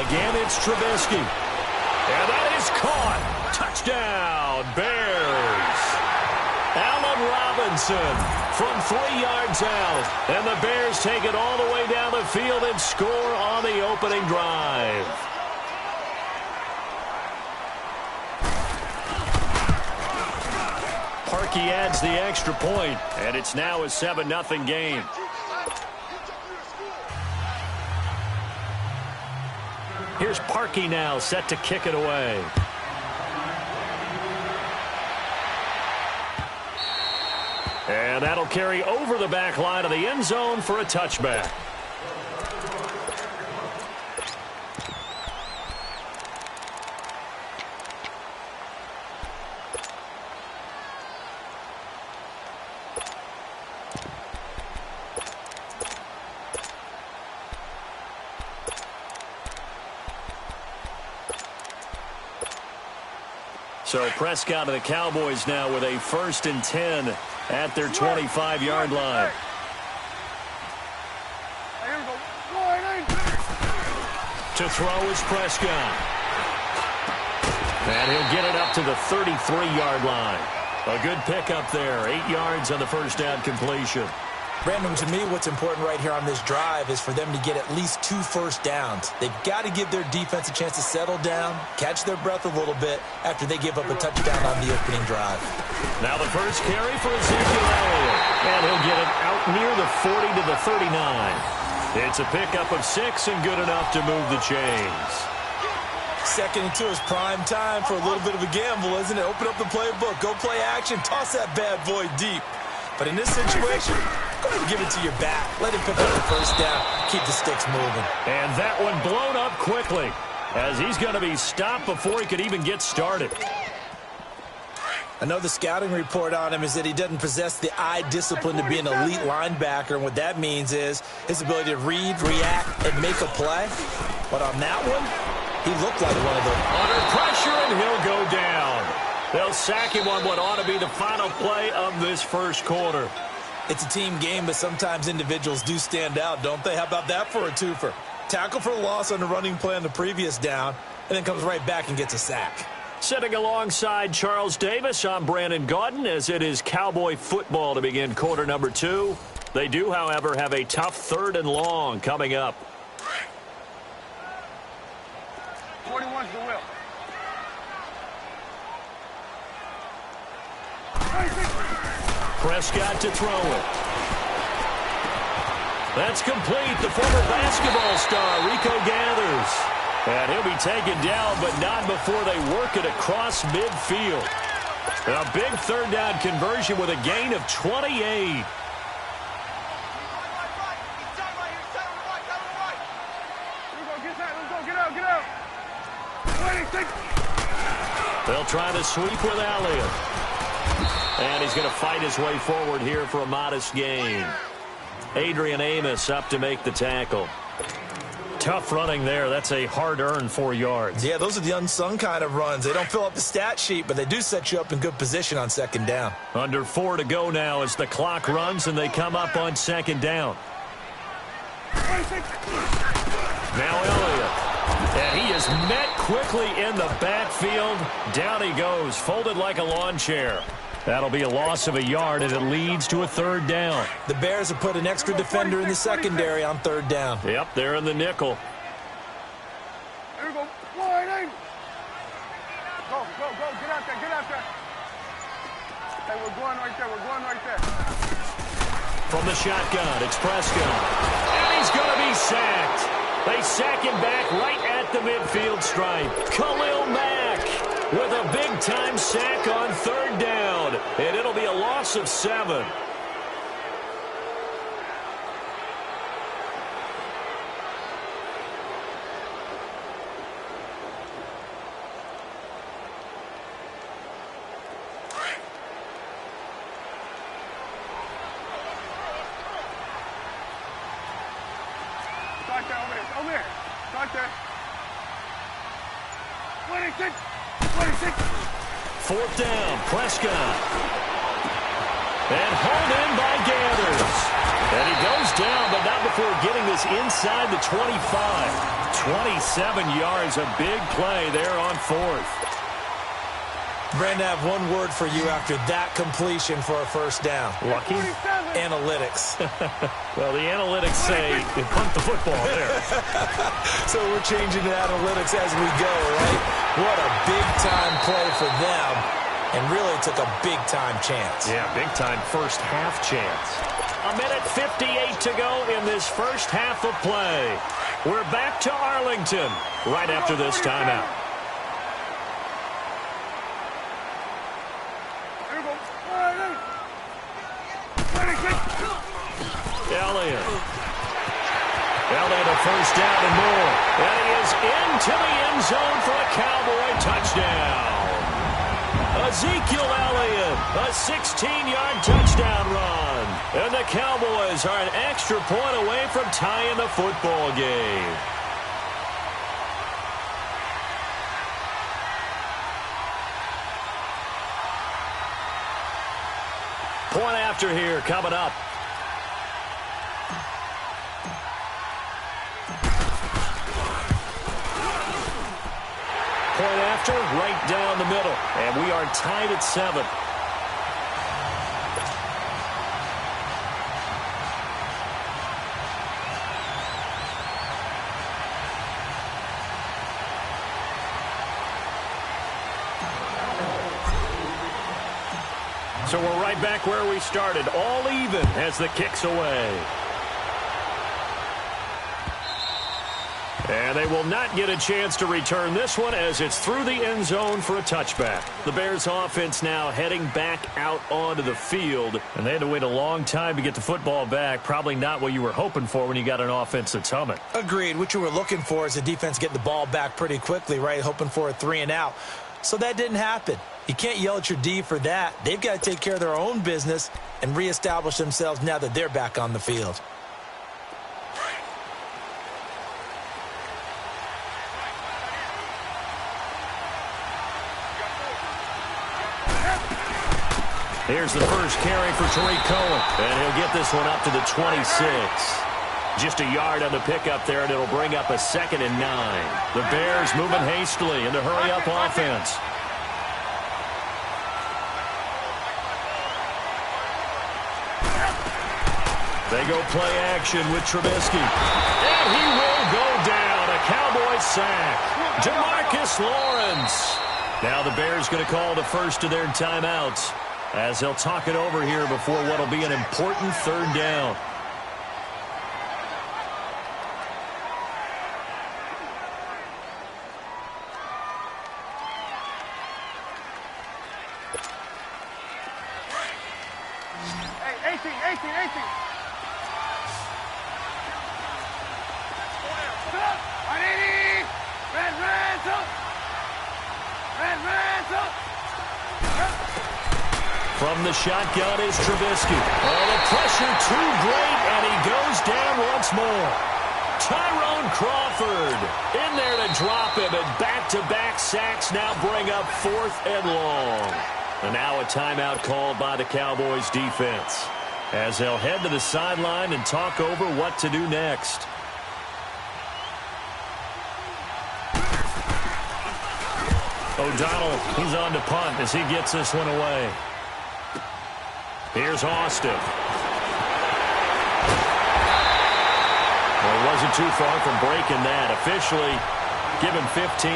Again, it's Trubisky. And that is caught. Touchdown, Bears. Allen Robinson from 3 yards out. And the Bears take it all the way down the field and score on the opening drive. Parkey adds the extra point, and it's now a 7-0 game. Here's Parkey now, set to kick it away. And that'll carry over the back line of the end zone for a touchback. So Prescott of the Cowboys now with a 1st and 10 at their 25-yard line. To throw is Prescott. And he'll get it up to the 33-yard line. A good pickup there. 8 yards on the first down completion. Brandon, to me, what's important right here on this drive is for them to get at least 2 first downs. They've got to give their defense a chance to settle down, catch their breath a little bit after they give up a touchdown on the opening drive. Now the first carry for Ezekiel Elliott. And he'll get it out near the 40 to the 39. It's a pickup of 6 and good enough to move the chains. 2nd and 2 is prime time for a little bit of a gamble, isn't it? Open up the playbook, go play action, toss that bad boy deep. But in this situation, go ahead and give it to your back. Let him pick up the first down. Keep the sticks moving. And that one blown up quickly as he's going to be stopped before he could even get started. I know the scouting report on him is that he doesn't possess the eye discipline to be an elite linebacker. And what that means is his ability to read, react, and make a play. But on that one, he looked like one of them. Under pressure, and he'll go down. They'll sack him on what ought to be the final play of this first quarter. It's a team game, but sometimes individuals do stand out, don't they? How about that for a twofer? Tackle for loss on the running play on the previous down, and then comes right back and gets a sack. Sitting alongside Charles Davis, I'm Brandon Gaudin, as it is Cowboy football to begin quarter number 2. They do, however, have a tough 3rd and long coming up. 41's the will. Prescott to throw it. That's complete. The former basketball star, Rico gathers. And he'll be taken down, but not before they work it across midfield. A big 3rd down conversion with a gain of 28. They'll try to sweep with Elliott. And he's going to fight his way forward here for a modest gain. Adrian Amos up to make the tackle. Tough running there. That's a hard-earned 4 yards. Yeah, those are the unsung kind of runs. They don't fill up the stat sheet, but they do set you up in good position on 2nd down. Under 4 to go now as the clock runs and they come up on 2nd down. Now Elliott. And he is met quickly in the backfield. Down he goes, folded like a lawn chair. That'll be a loss of a yard, and it leads to a 3rd down. The Bears have put an extra defender in the secondary on 3rd down. Yep, they're in the nickel. Here we go. Wide in. Go, go, go. Get out there, get out there. Hey, we're going right there, we're going right there. From the shotgun, it's Prescott. And he's going to be sacked. They sack him back right at the midfield stripe. Khalil Mack with a big-time sack on 3rd down. And it'll be a loss of 7. Start there, over there. Start there. 26. 26. 4th down, Prescott. And hauled in by Gathers. And he goes down, but not before getting this inside the 25. 27 yards, a big play there on 4th. Brandon, I have one word for you after that completion for a 1st down. Lucky? Analytics. Well, the analytics say they punt the football there. So we're changing the analytics as we go, right? What a big-time play for them, and really took a big-time chance. Yeah, big-time first half chance. 1:58 to go in this first half of play. We're back to Arlington right after this timeout. Elliott a first down and more. And he is into the end zone for a Cowboy touchdown. Ezekiel Elliott, a 16-yard touchdown run. And the Cowboys are an extra point away from tying the football game. Point after here coming up. Point after, right down the middle. And we are tied at 7. So we're right back where we started, all even as the kick's away. And they will not get a chance to return this one as it's through the end zone for a touchback. The Bears offense now heading back out onto the field. And they had to wait a long time to get the football back. Probably not what you were hoping for when you got an offense that's humming. Agreed. What you were looking for is the defense getting the ball back pretty quickly, right? Hoping for a 3 and out. So that didn't happen. You can't yell at your D for that. They've got to take care of their own business and reestablish themselves now that they're back on the field. Here's the first carry for Tariq Cohen, and he'll get this one up to the 26. Just a yard on the pickup there, and it'll bring up a 2nd and 9. The Bears moving hastily in the hurry-up offense. They go play action with Trubisky. And he will go down. A Cowboys sack. Demarcus Lawrence. Now the Bears going to call the first of their timeouts as they'll talk it over here before what will be an important 3rd down. Hey, 18. From the shotgun is Trubisky. Oh, the pressure too great, and he goes down once more. Tyrone Crawford in there to drop him, and back-to-back sacks now bring up 4th and long. And now a timeout called by the Cowboys defense as they'll head to the sideline and talk over what to do next. O'Donnell, he's on to punt as he gets this one away. Here's Austin. Well, it wasn't too far from breaking that. Officially given 15.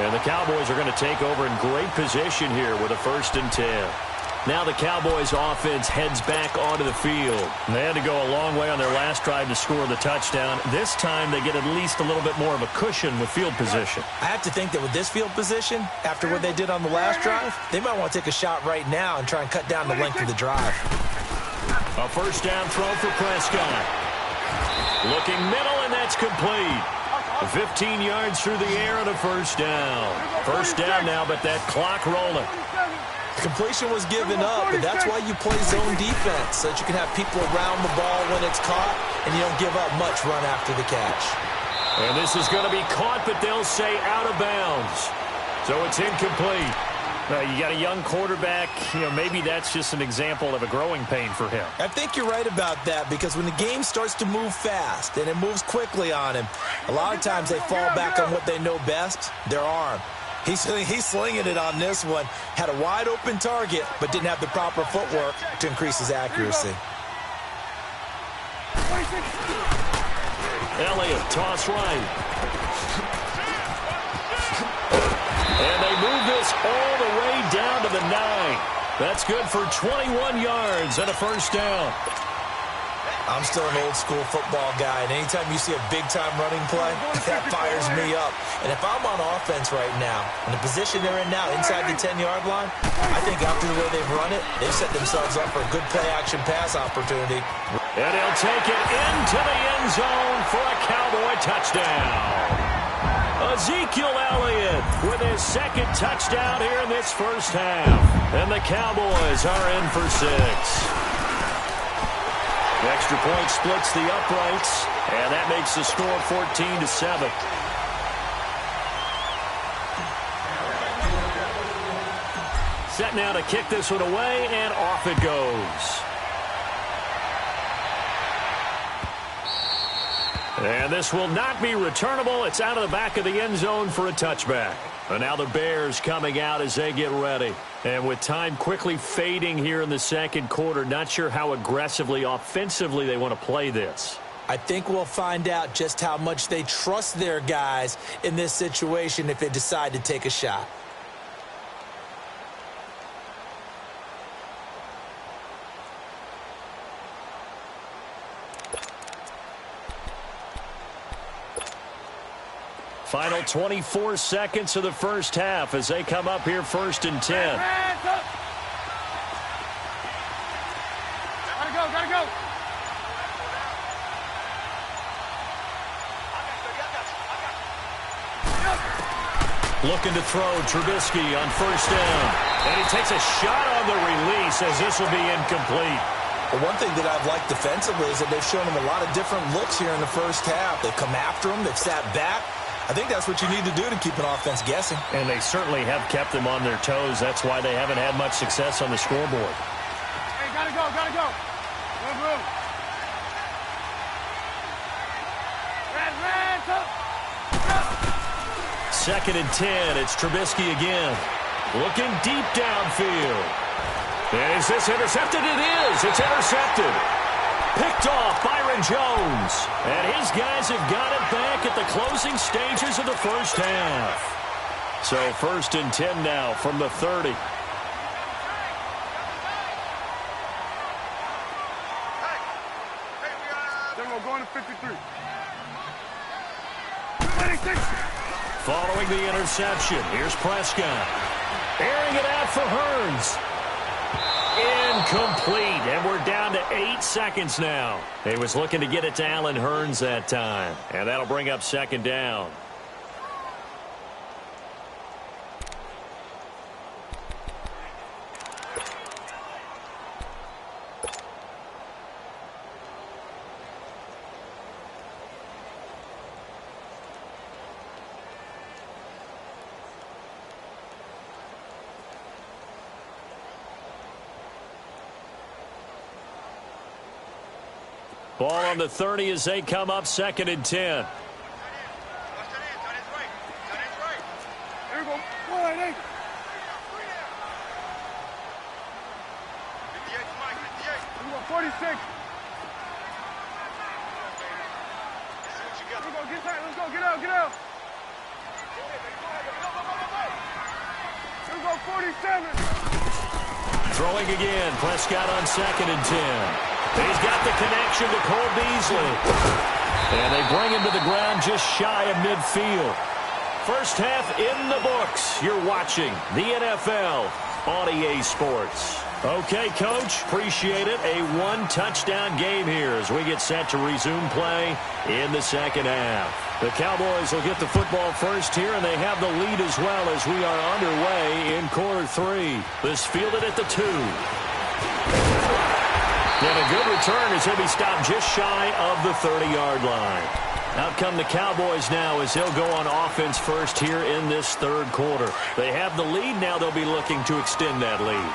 And the Cowboys are going to take over in great position here with a 1st and 10. Now the Cowboys offense heads back onto the field. They had to go a long way on their last drive to score the touchdown. This time they get at least a little bit more of a cushion with field position. I have to think that with this field position, after what they did on the last drive, they might want to take a shot right now and try and cut down the length of the drive. A 1st down throw for Prescott. Looking middle, and that's complete. 15 yards through the air and a 1st down. 1st down now, but that clock rolling. Completion was given up, but that's why you play zone defense, so that you can have people around the ball when it's caught, and you don't give up much run after the catch. And this is going to be caught, but they'll say out of bounds. So it's incomplete. You got a young quarterback. Maybe that's just an example of a growing pain for him. I think you're right about that, because when the game starts to move fast and it moves quickly on him, a lot of times they fall back on what they know best, their arm. He's slinging it on this one. Had a wide-open target, but didn't have the proper footwork to increase his accuracy. Elliott, toss right. And they move this all the way down to the 9. That's good for 21 yards and a 1st down. I'm still an old-school football guy, and anytime you see a big-time running play, that fires me up. And if I'm on offense right now, in the position they're in now, inside the 10-yard line, I think after the way they've run it, they've set themselves up for a good play-action pass opportunity. And he'll take it into the end zone for a Cowboy touchdown. Ezekiel Elliott with his second touchdown here in this first half. And the Cowboys are in for 6. The extra point splits the uprights, and that makes the score 14-7. Set now to kick this one away, and off it goes. And this will not be returnable. It's out of the back of the end zone for a touchback. And now the Bears coming out as they get ready. And with time quickly fading here in the second quarter, not sure how aggressively, offensively they want to play this. I think we'll find out just how much they trust their guys in this situation if they decide to take a shot. Final 24 seconds of the first half as they come up here 1st and 10. Gotta go. Looking to throw Trubisky on 1st down. And he takes a shot on the release as this will be incomplete. Well, one thing that I've liked defensively is that they've shown them a lot of different looks here in the first half. They've come after them. They've sat back. I think that's what you need to do to keep an offense guessing. And they certainly have kept them on their toes. That's why they haven't had much success on the scoreboard. Hey, gotta go. Move. 2nd and 10. It's Trubisky again. Looking deep downfield. And is this intercepted? It is. It's intercepted. Picked off Byron Jones. And his guys have got it back at the closing stages of the first half. So 1st and 10 now from the 30. Then we're going to 53. Following the interception, here's Prescott. Airing it out for Hearns. Incomplete, and we're down to 8 seconds now. He was looking to get it to Allen Hearns that time, and that'll bring up 2nd down. Ball on the 30 as they come up 2nd and 10. Here we go. 1-8. Here we go. 46. Here we go. Get tight. Let's go. Get out. Here we go. 47. Throwing again. Prescott on 2nd and 10. He's got the connection to Cole Beasley. And they bring him to the ground just shy of midfield. First half in the books. You're watching the NFL on EA Sports. Okay, Coach, appreciate it. A one-touchdown game here as we get set to resume play in the second half. The Cowboys will get the football first here, and they have the lead as well as we are underway in quarter 3. This fielded at the 2. And a good return as he'll be stopped just shy of the 30-yard line. Out come the Cowboys now as they'll go on offense first here in this third quarter. They have the lead now. They'll be looking to extend that lead.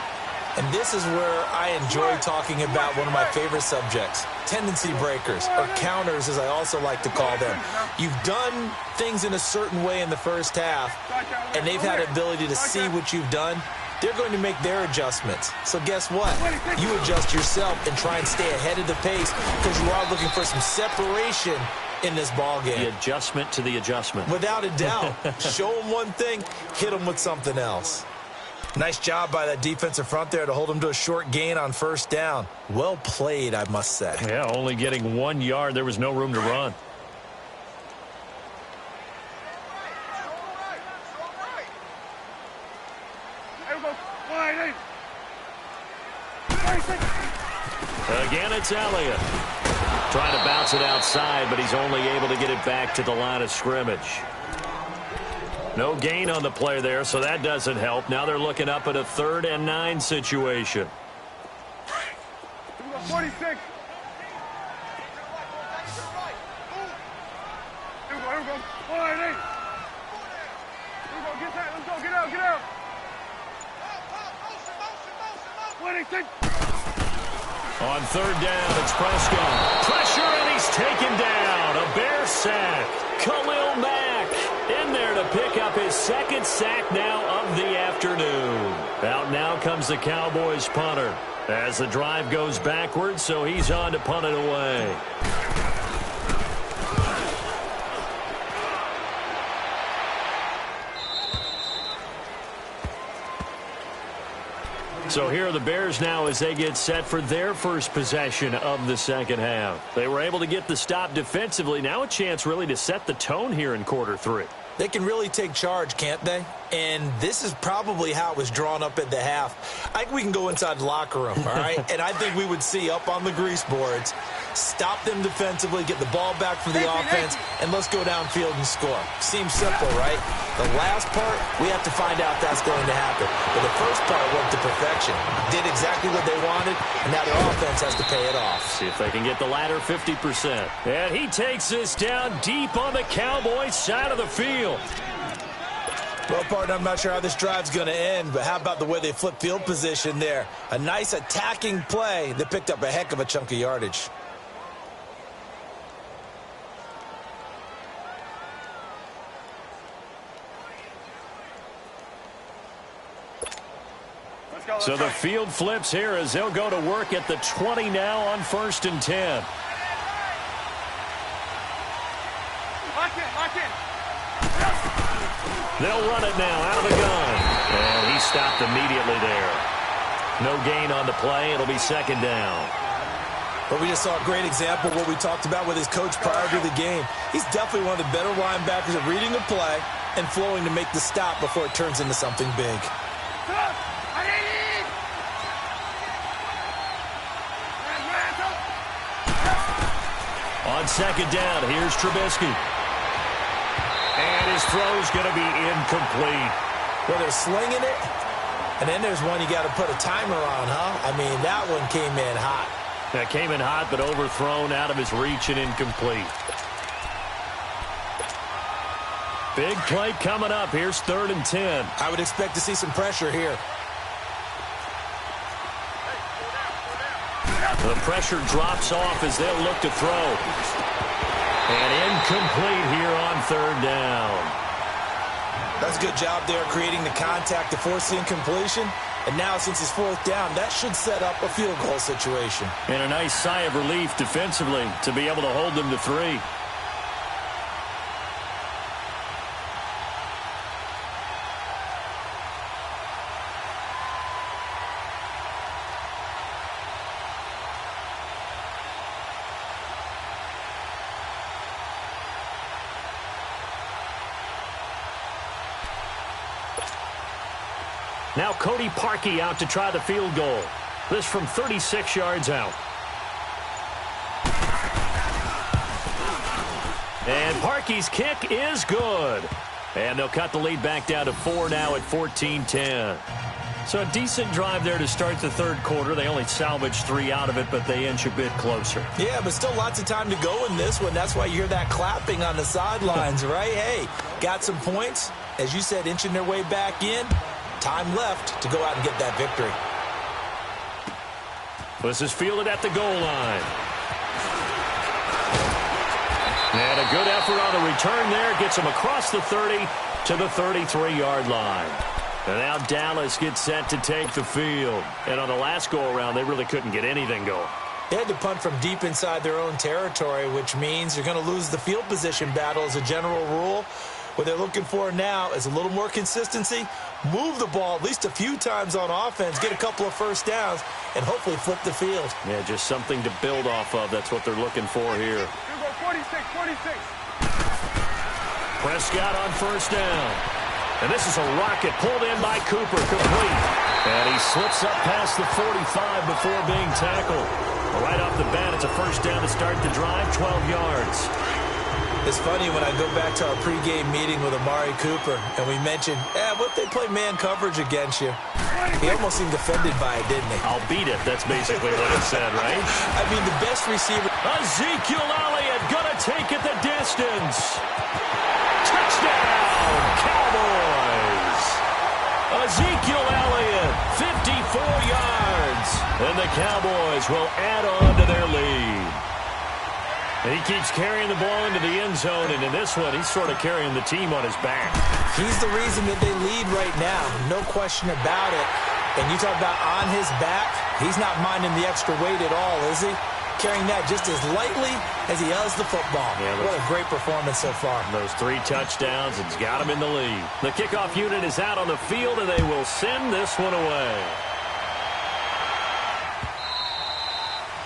And this is where I enjoy talking about one of my favorite subjects, tendency breakers, or counters as I also like to call them. You've done things in a certain way in the first half, and they've had the ability to see what you've done. They're going to make their adjustments. So guess what? You adjust yourself and try and stay ahead of the pace because you are looking for some separation in this ball game. The adjustment to the adjustment. Without a doubt. Show them one thing, hit them with something else. Nice job by that defensive front there to hold him to a short gain on first down. Well played, I must say. Yeah, only getting 1 yard. There was no room to run. Again, it's Elliott. Trying to bounce it outside, but he's only able to get it back to the line of scrimmage. No gain on the play there, so that doesn't help. Now they're looking up at a 3rd and 9 situation. 46. Here we go. 1-8. Here we go. Get that. Let's go. Get out. Get out. 26. On 3rd down, it's Prescott. Pressure, and he's taken down. A Bear sack. Khalil Mack in there to pick up his 2nd sack now of the afternoon. Out now comes the Cowboys punter as the drive goes backwards, so he's on to punt it away. So here are the Bears now as they get set for their first possession of the second half. They were able to get the stop defensively. Now a chance really to set the tone here in quarter 3. They can really take charge, can't they? And this is probably how it was drawn up at the half. I think we can go inside the locker room, all right? And I think we would see up on the grease boards, stop them defensively, get the ball back for the offense, and let's go downfield and score. Seems simple, right? The last part, we have to find out if that's going to happen. But the first part worked to perfection. Did exactly what they wanted, and now their offense has to pay it off. See if they can get the latter 50%. And he takes this down deep on the Cowboys side of the field. Well, partner, I'm not sure how this drive's going to end, but how about the way they flip field position there? A nice attacking play that picked up a heck of a chunk of yardage. So the field flips here as they'll go to work at the 20 now on 1st and 10. Lock in. They'll run it now out of the gun. And he stopped immediately there. No gain on the play. It'll be 2nd down. But we just saw a great example of what we talked about with his coach prior to the game. He's definitely one of the better linebackers at reading the play and flowing to make the stop before it turns into something big. On 2nd down, here's Trubisky. And his throw's going to be incomplete. Well, they're slinging it, and then there's one you got to put a timer on, huh? I mean, that one came in hot. That came in hot, but overthrown out of his reach and incomplete. Big play coming up. Here's 3rd and 10. I would expect to see some pressure here. The pressure drops off as they'll look to throw. And incomplete here on 3rd down. That's a good job there creating the contact to force the incompletion. And now since it's 4th down, that should set up a field goal situation. And a nice sigh of relief defensively to be able to hold them to 3. Now Cody Parkey out to try the field goal. This from 36 yards out. And Parkey's kick is good. And they'll cut the lead back down to 4 now at 14-10. So a decent drive there to start the 3rd quarter. They only salvaged 3 out of it, but they inch a bit closer. Yeah, but still lots of time to go in this one. That's why you hear that clapping on the sidelines, right? Hey, got some points. As you said, inching their way back in. Time left to go out and get that victory. This is fielded at the goal line. And a good effort on the return there. Gets him across the 30 to the 33-yard line. And now Dallas gets set to take the field. And on the last go-around, they really couldn't get anything going. They had to punt from deep inside their own territory, which means you're going to lose the field position battle as a general rule. What they're looking for now is a little more consistency, move the ball at least a few times on offense, get a couple of first downs, and hopefully flip the field. Yeah, just something to build off of. That's what they're looking for here. You go 46, 46. Prescott on first down. And this is a rocket pulled in by Cooper, complete. And he slips up past the 45 before being tackled. Right off the bat, it's a first down to start the drive, 12 yards. It's funny when I go back to our pregame meeting with Amari Cooper, and we mentioned, what if they play man coverage against you? He almost seemed offended by it, didn't he? I'll beat it. That's basically what it said, right? I mean, the best receiver. Ezekiel Elliott gonna take it the distance. Touchdown, Cowboys. Ezekiel Elliott, 54 yards. And the Cowboys will add on to their lead. He keeps carrying the ball into the end zone, and in this one, he's sort of carrying the team on his back. He's the reason that they lead right now, no question about it. And you talk about on his back, he's not minding the extra weight at all, is he? Carrying that just as lightly as he does the football. Yeah, what a great performance so far. Those 3 touchdowns, it's got him in the lead. The kickoff unit is out on the field, and they will send this one away.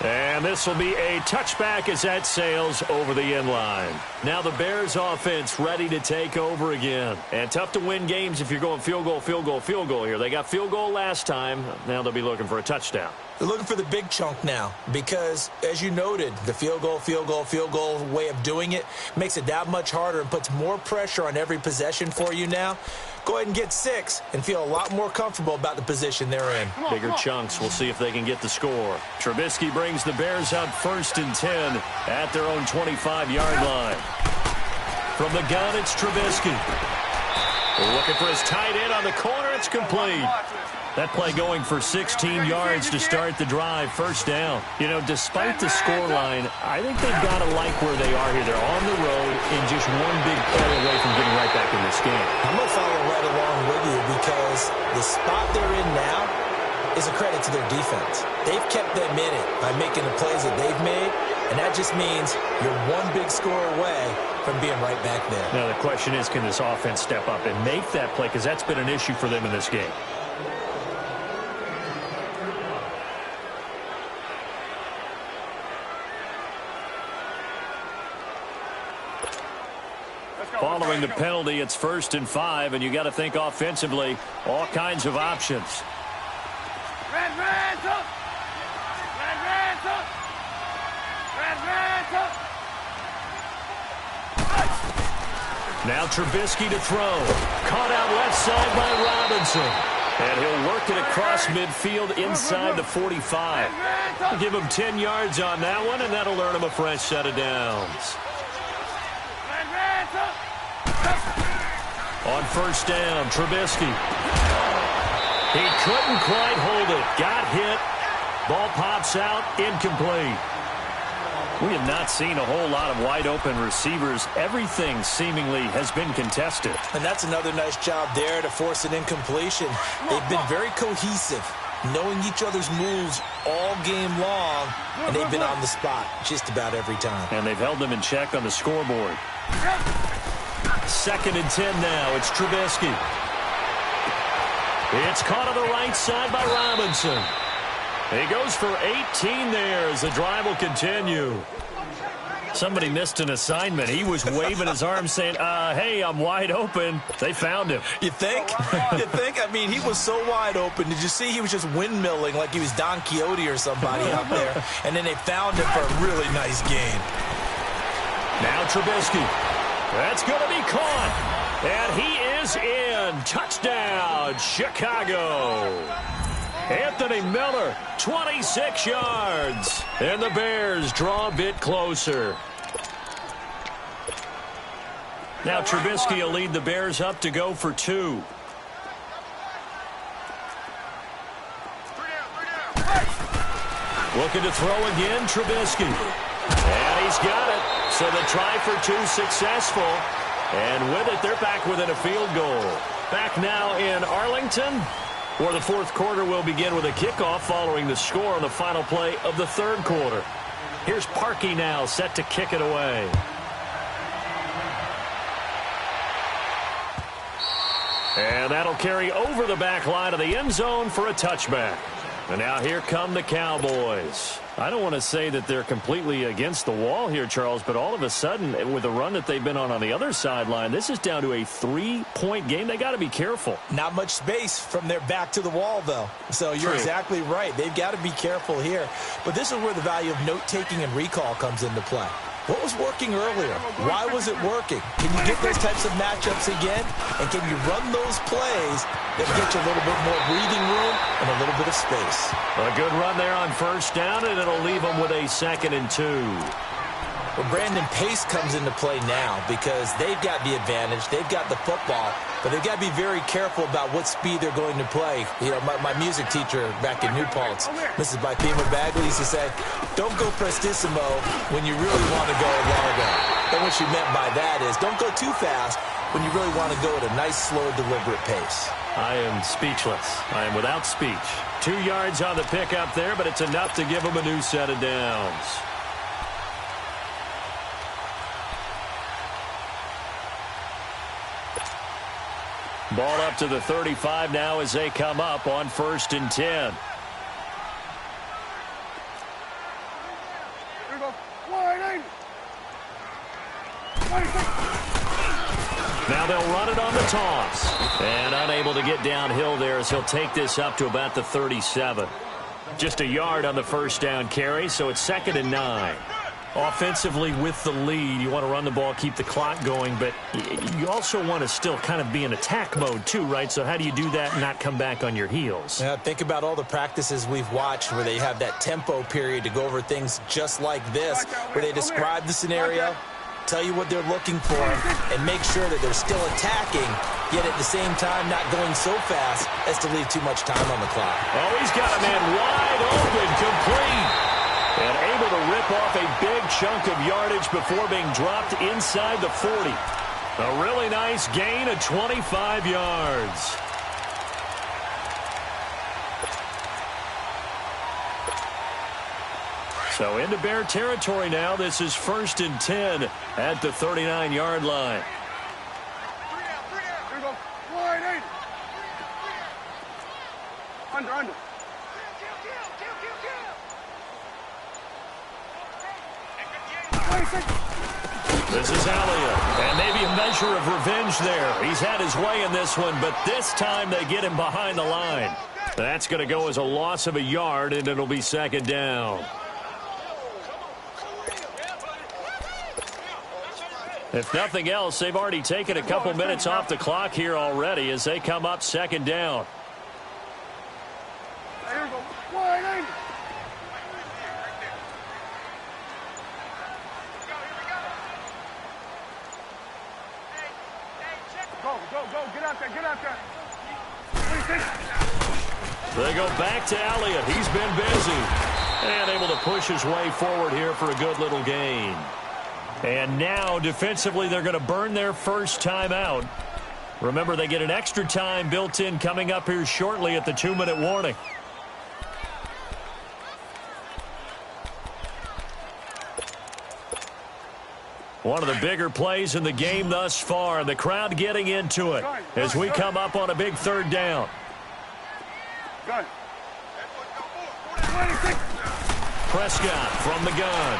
And this will be a touchback as that sails over the end line. Now the Bears offense ready to take over again. And tough to win games if you're going field goal, field goal, field goal here. They got field goal last time. Now they'll be looking for a touchdown. They're looking for the big chunk now because, as you noted, the field goal, field goal, field goal way of doing it makes it that much harder and puts more pressure on every possession for you now. Go ahead and get 6 and feel a lot more comfortable about the position they're in. Bigger chunks. We'll see if they can get the score. Trubisky brings the Bears out 1st and 10 at their own 25-yard line. From the gun, it's Trubisky. We're looking for his tight end on the corner. It's complete. That play going for 16 yards to start the drive, first down. You know, despite the scoreline, I think they've got to like where they are here. They're on the road and just one big play away from getting right back in this game. I'm going to follow right along with you because the spot they're in now is a credit to their defense. They've kept them in it by making the plays that they've made, and that just means you're one big score away from being right back there. Now, the question is, can this offense step up and make that play? Because that's been an issue for them in this game. Following the penalty, it's 1st and 5, and you got to think offensively, all kinds of options. Red, up! Red, up! Red, up! Now Trubisky to throw. Caught out left side by Robinson. And he'll work it across midfield inside the 45. We'll give him 10 yards on that one, and that'll earn him a fresh set of downs. On first down, Trubisky. He couldn't quite hold it. Got hit. Ball pops out. Incomplete. We have not seen a whole lot of wide-open receivers. Everything seemingly has been contested. And that's another nice job there to force an incompletion. They've been very cohesive, knowing each other's moves all game long, and they've been on the spot just about every time. And they've held them in check on the scoreboard. 2nd and 10 now. It's Trubisky. It's caught on the right side by Robinson. He goes for 18 there as the drive will continue. Somebody missed an assignment. He was waving his arms saying, hey, I'm wide open. They found him. You think? You think? I mean, he was so wide open. Did you see he was just windmilling like he was Don Quixote or somebody out there? And then they found him for a really nice gain. Now Trubisky. That's going to be caught. And he is in. Touchdown, Chicago. Anthony Miller, 26 yards. And the Bears draw a bit closer. Now Trubisky will lead the Bears up to go for 2. Looking to throw again, Trubisky. And he's got it. So the try for 2 successful. And with it, they're back within a field goal. Back now in Arlington, where the 4th quarter will begin with a kickoff following the score on the final play of the 3rd quarter. Here's Parkey now set to kick it away. And that'll carry over the back line of the end zone for a touchback. And now here come the Cowboys. I don't want to say that they're completely against the wall here, Charles, but all of a sudden, with the run that they've been on the other sideline, this is down to a 3-point game. They got to be careful. Not much space from their back to the wall, though. So you're exactly right. They've got to be careful here. But this is where the value of note-taking and recall comes into play. What was working earlier? Why was it working? Can you get those types of matchups again? And can you run those plays that get you a little bit more breathing room and a little bit of space? A good run there on first down, and it'll leave them with a 2nd and 2. Well, Brandon, pace comes into play now because they've got the advantage. They've got the football, but they've got to be very careful about what speed they're going to play. You know, my music teacher back in New Paltz, Mrs. Bythema Bagley, used to say, don't go prestissimo when you really want to go largo. And what she meant by that is don't go too fast when you really want to go at a nice, slow, deliberate pace. I am speechless. I am without speech. 2 yards on the pickup there, but it's enough to give them a new set of downs. Ball up to the 35 now as they come up on 1st and 10. Here we go. Wide 26. Now they'll run it on the toss. And unable to get downhill there as he'll take this up to about the 37. Just a yard on the first down carry, so it's 2nd and 9. Offensively with the lead, you want to run the ball, keep the clock going, but you also want to still kind of be in attack mode too, right? So how do you do that and not come back on your heels? Yeah, think about all the practices we've watched where they have that tempo period to go over things just like this, where they describe the scenario, tell you what they're looking for, and make sure that they're still attacking, yet at the same time not going so fast as to leave too much time on the clock. Oh, he's got a man wide open, complete. And able to rip off a big chunk of yardage before being dropped inside the 40. A really nice gain of 25 yards. So into Bear territory now. This is 1st and 10 at the 39-yard line. Here we go. Wide 8. Under. This is Elliott, and maybe a measure of revenge there. He's had his way in this one, but this time they get him behind the line. That's going to go as a loss of a yard, and it'll be 2nd down. If nothing else, they've already taken a couple minutes off the clock here already as they come up 2nd down. Here we go. Wide 8. Go, get out there. 26. They go back to Elliott. He's been busy. And able to push his way forward here for a good little gain. And now, defensively, they're going to burn their first time out. Remember, they get an extra time built in coming up here shortly at the 2-minute warning. One of the bigger plays in the game thus far, and the crowd getting into it as we come up on a big 3rd down. Gun. 26. Prescott from the gun.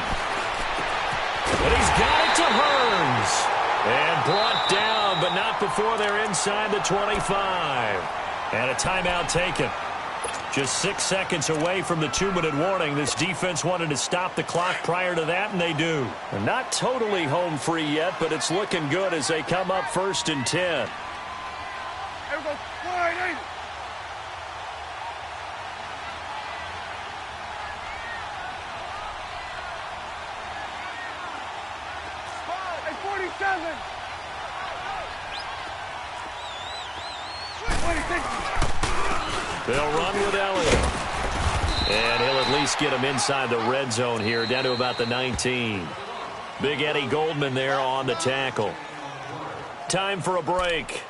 And he's got it to Hearns. And brought down, but not before they're inside the 25. And a timeout taken. Just 6 seconds away from the 2-minute warning. This defense wanted to stop the clock prior to that, and they do. They're not totally home free yet, but it's looking good as they come up 1st and 10. Here we go. Wide 8. Hey, 47. 26. They'll run with Elliott. And he'll at least get him inside the red zone here, down to about the 19. Big Eddie Goldman there on the tackle. Time for a break.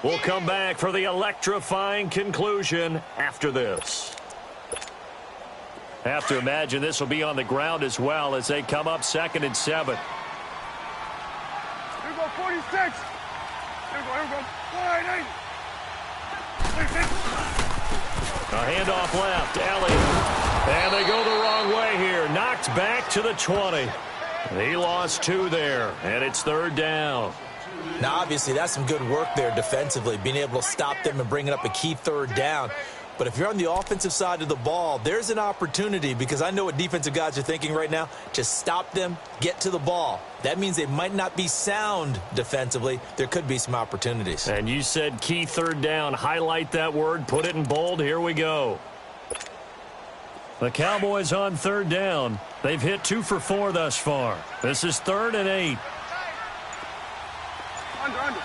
We'll come back for the electrifying conclusion after this. Have to imagine this will be on the ground as well as they come up 2nd and 7. Here we go, 46. Here we go. Wide 8. handoff left. Elliott. And they go the wrong way here. Knocked back to the 20. He lost 2 there, and it's 3rd down. Now, obviously, that's some good work there defensively, being able to stop them and bringing up a key 3rd down. But if you're on the offensive side of the ball, there's an opportunity, because I know what defensive guys are thinking right now. Just stop them, get to the ball. That means they might not be sound defensively. There could be some opportunities. And you said key 3rd down. Highlight that word. Put it in bold. Here we go. The Cowboys on 3rd down. They've hit 2 for 4 thus far. This is 3rd and 8. Under.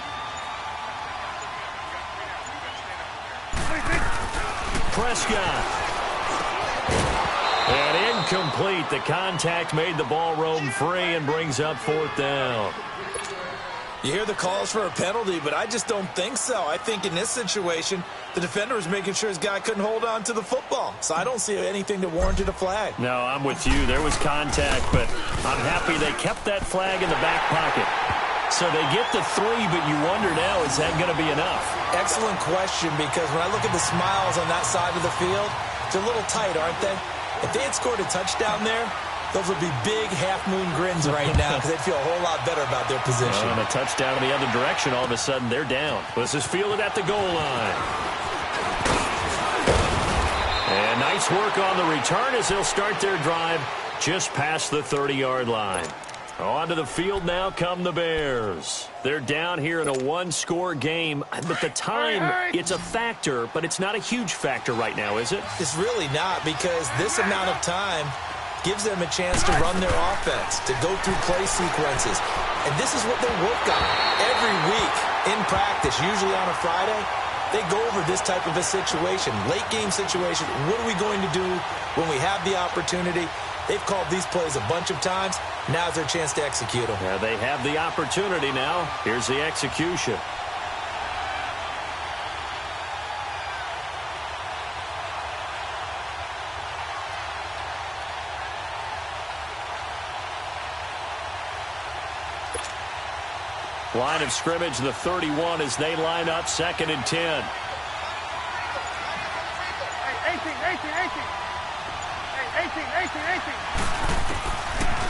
Prescott. And incomplete. The contact made the ball roam free and brings up 4th down. You hear the calls for a penalty, but I just don't think so. I think in this situation, the defender was making sure his guy couldn't hold on to the football. So I don't see anything that warranted a flag. No, I'm with you. There was contact, but I'm happy they kept that flag in the back pocket. So they get the 3, but you wonder now, is that going to be enough? Excellent question, because when I look at the smiles on that side of the field, they're a little tight, aren't they? If they had scored a touchdown there, those would be big half-moon grins right now, because they'd feel a whole lot better about their position. And a touchdown in the other direction, all of a sudden they're down. This is fielded at the goal line. And nice work on the return as they'll start their drive just past the 30-yard line. Onto the field now come the Bears. They're down here in a 1-score game, but the time, it's a factor, but it's not a huge factor right now, is it? It's really not, because this amount of time gives them a chance to run their offense, to go through play sequences. And this is what they work on every week in practice, usually on a Friday. They go over this type of a situation, late-game situation. What are we going to do when we have the opportunity? They've called these plays a bunch of times. Now's their chance to execute them. Yeah, they have the opportunity now. Here's the execution. Line of scrimmage, the 31, as they line up 2nd and 10. Hey, 18. Hey, 18.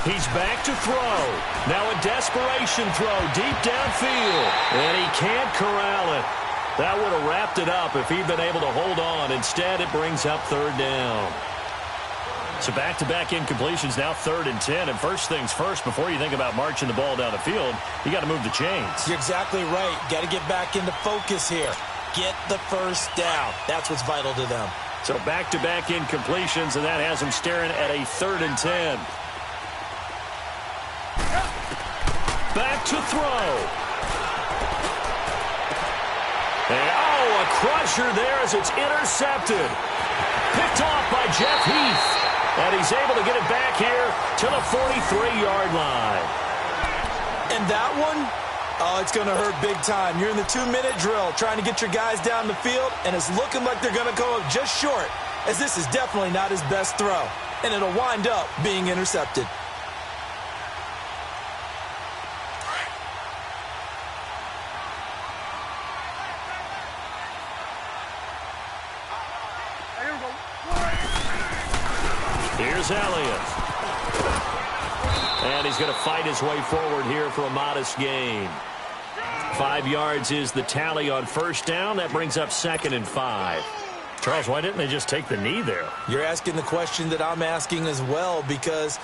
He's back to throw. Now a desperation throw deep downfield. And he can't corral it. That would have wrapped it up if he'd been able to hold on. Instead, it brings up 3rd down. So back-to-back incompletions, now 3rd and 10. And first things first, before you think about marching the ball down the field, you got to move the chains. You're exactly right. Got to get back into focus here. Get the first down. That's what's vital to them. So back-to-back incompletions, and that has them staring at a 3rd and 10. Back to throw. And, a crusher there as it's intercepted. Picked off by Jeff Heath. And he's able to get it back here to the 43-yard line. And that one, it's going to hurt big time. You're in the 2-minute drill trying to get your guys down the field, and it's looking like they're going to go up just short, as this is definitely not his best throw. And it'll wind up being intercepted. Here's Elliott. And he's going to fight his way forward here for a modest gain. 5 yards is the tally on first down. That brings up 2nd and 5. Charles, why didn't they just take the knee there? You're asking the question that I'm asking as well, because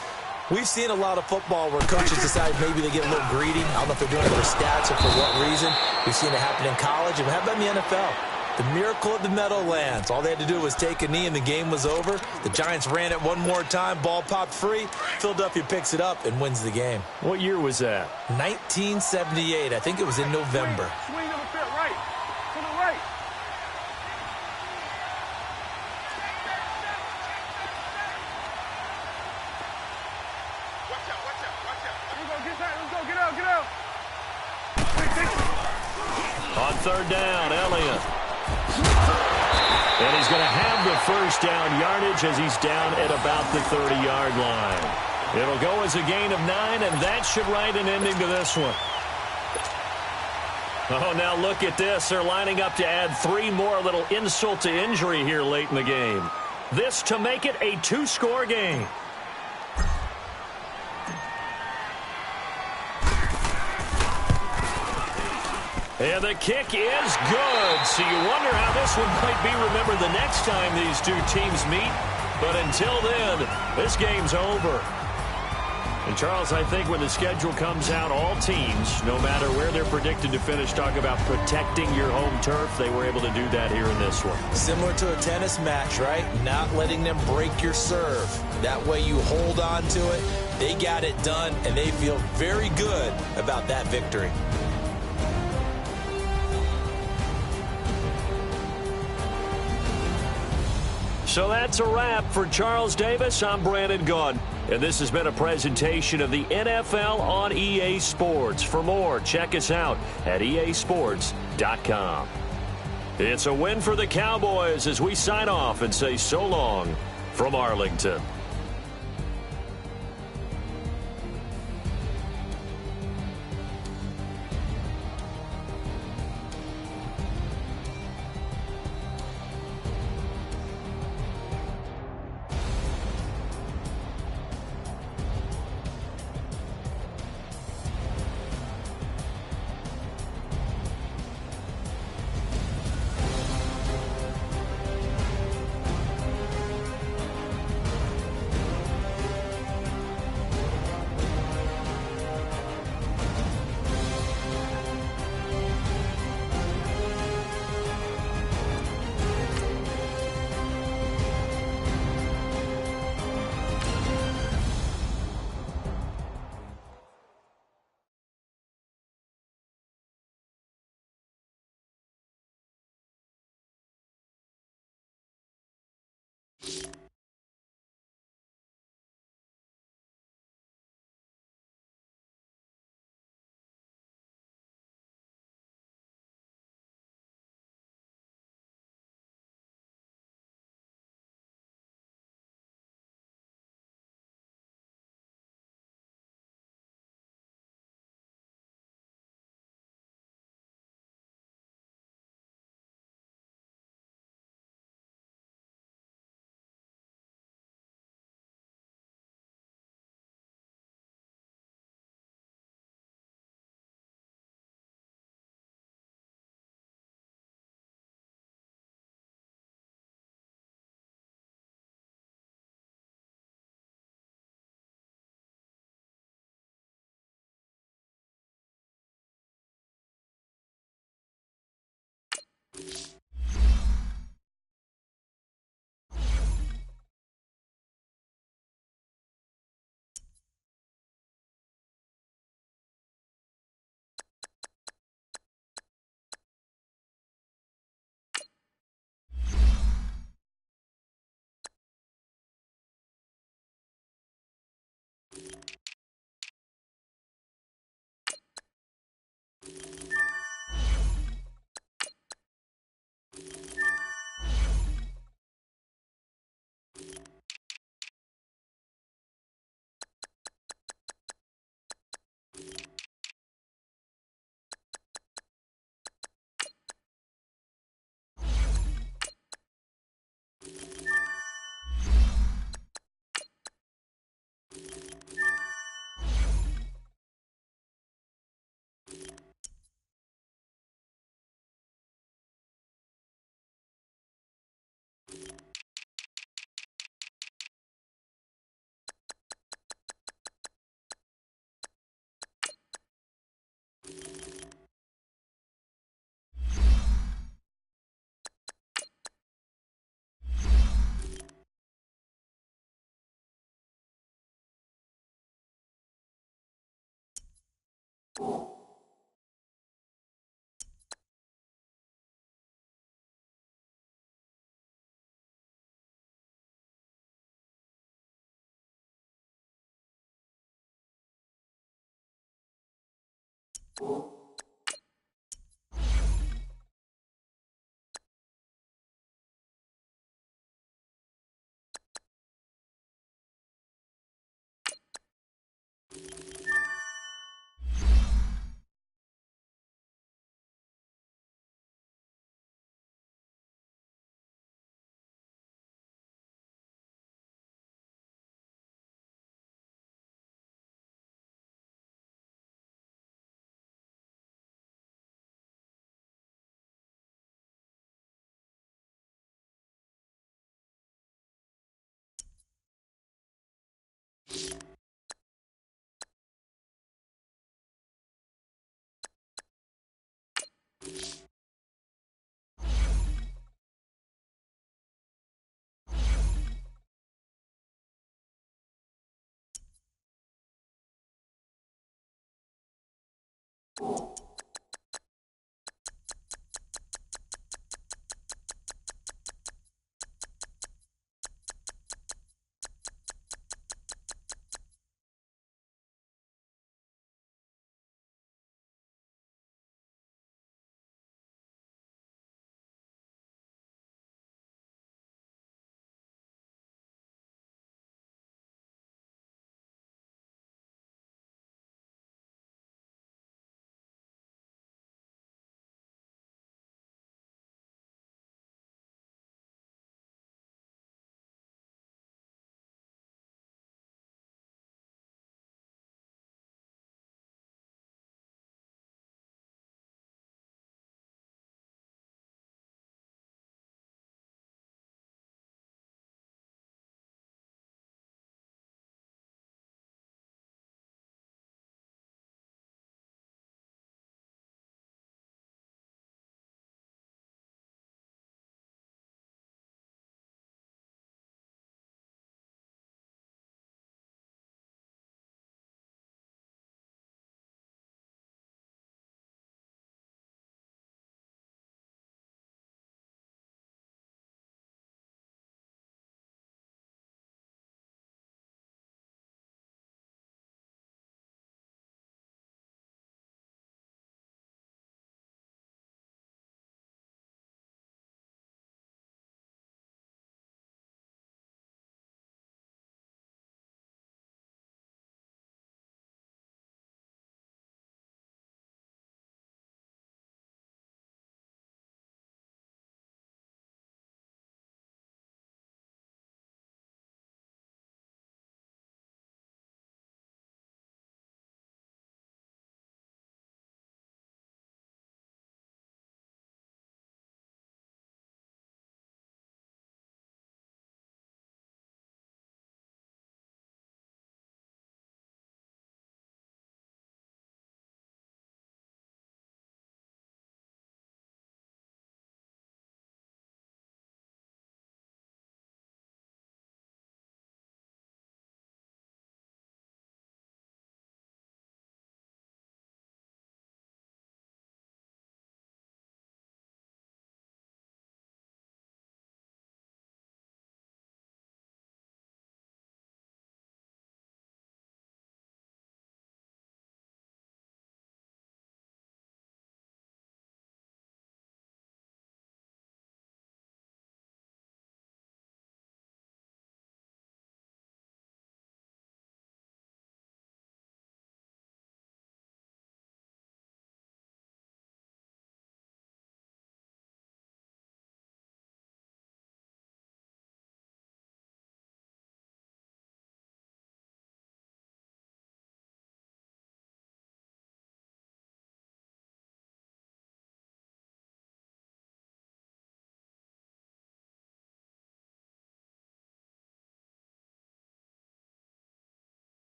we've seen a lot of football where coaches decide maybe they get a little greedy. I don't know if they're doing it for stats or for what reason. We've seen it happen in college, and how about in the NFL? The miracle of the Meadowlands. All they had to do was take a knee and the game was over. The Giants ran it one more time. Ball popped free. Philadelphia picks it up and wins the game. What year was that? 1978. I think it was in November. Swing of a bit right. To the right. Watch out. Let's go. Get out. On third down, Elliott. And he's going to have the first down yardage as he's down at about the 30-yard line. It'll go as a gain of 9, and that should write an ending to this one. Oh, now look at this. They're lining up to add 3 more, little insult to injury here late in the game. This to make it a 2-score game. And the kick is good. So you wonder how this one might be remembered the next time these two teams meet. But until then, this game's over. And, Charles, I think when the schedule comes out, all teams, no matter where they're predicted to finish, talk about protecting your home turf. They were able to do that here in this one. Similar to a tennis match, right? Not letting them break your serve. That way you hold on to it. They got it done, and they feel very good about that victory. So that's a wrap for Charles Davis. I'm Brandon Gaudin, and this has been a presentation of the NFL on EA Sports. For more, check us out at easports.com. It's a win for the Cowboys as we sign off and say so long from Arlington.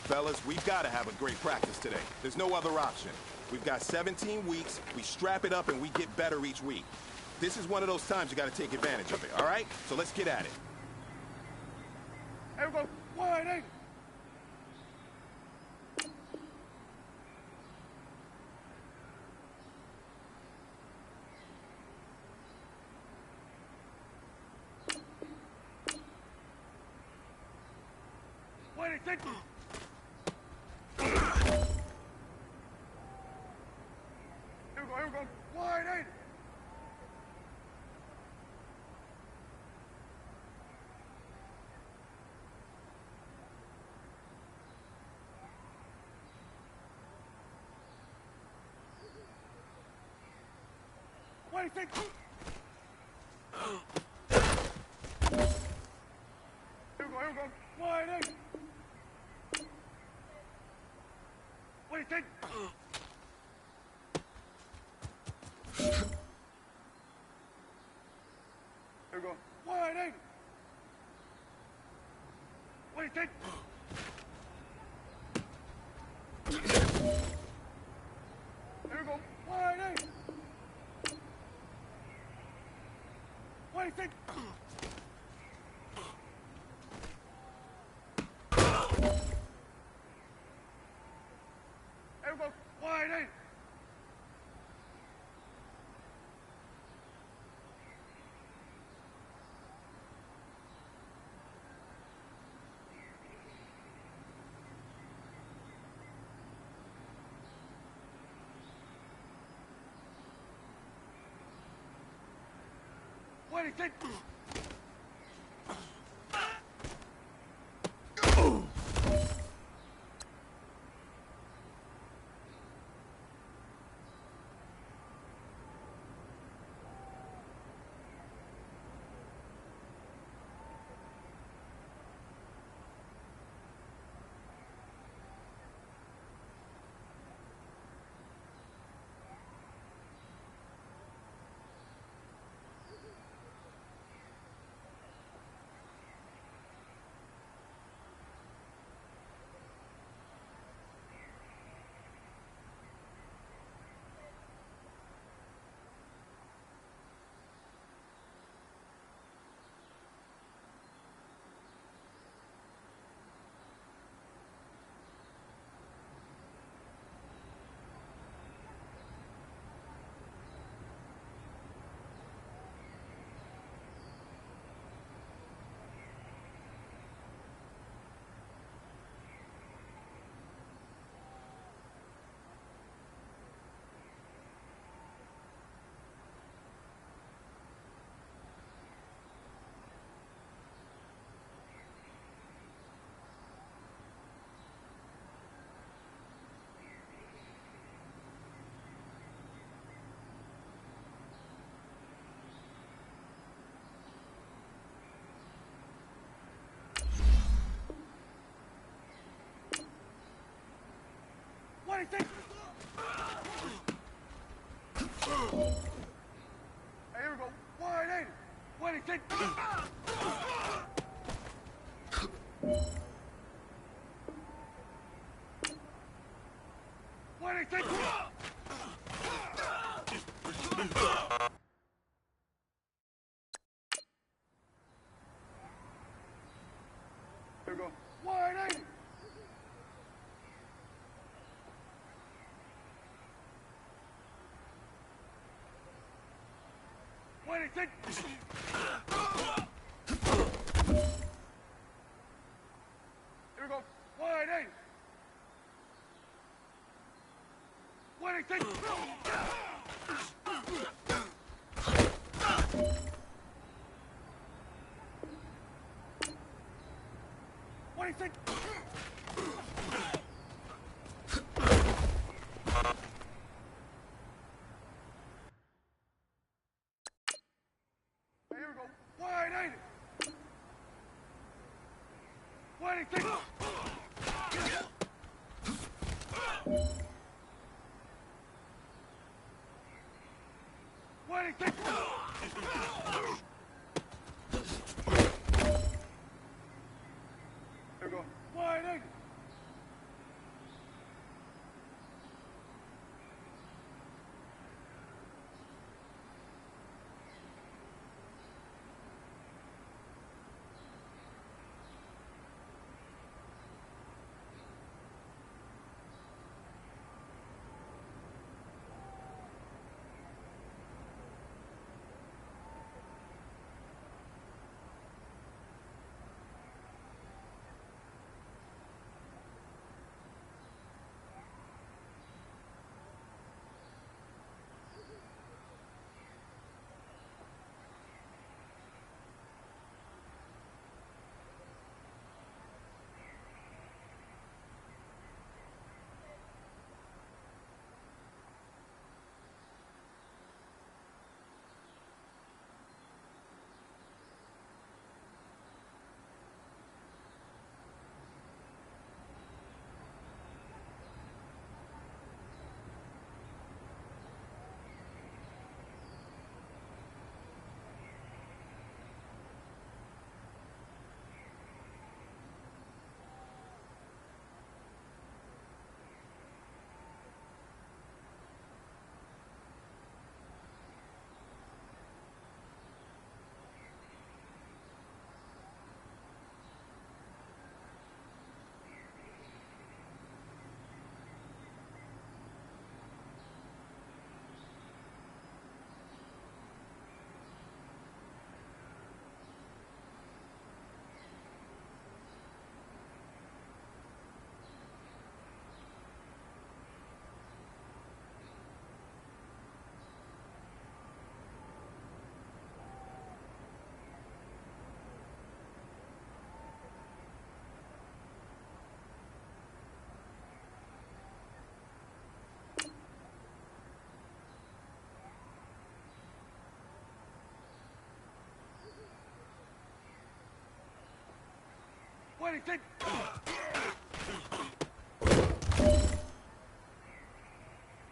Fellas, we've got to have a great practice today. There's no other option. We've got 17 weeks, we strap it up, and we get better each week. This is one of those times you got to take advantage of it, all right? So let's get at it. Here we go. 180. Take me. Here we go. 180. Wait, take me. Here we go. 180. Wait, take. Here we go. 180. Wait, take. Here we go. 180. Wait, take. Here we go. 180. Wait, take. 26. Hey, here we go. 180. 26. 26. Here we go. 180. 26. Here we go. 180. 26. 26. Here we go. 180. 26. 26. Here we go. 180.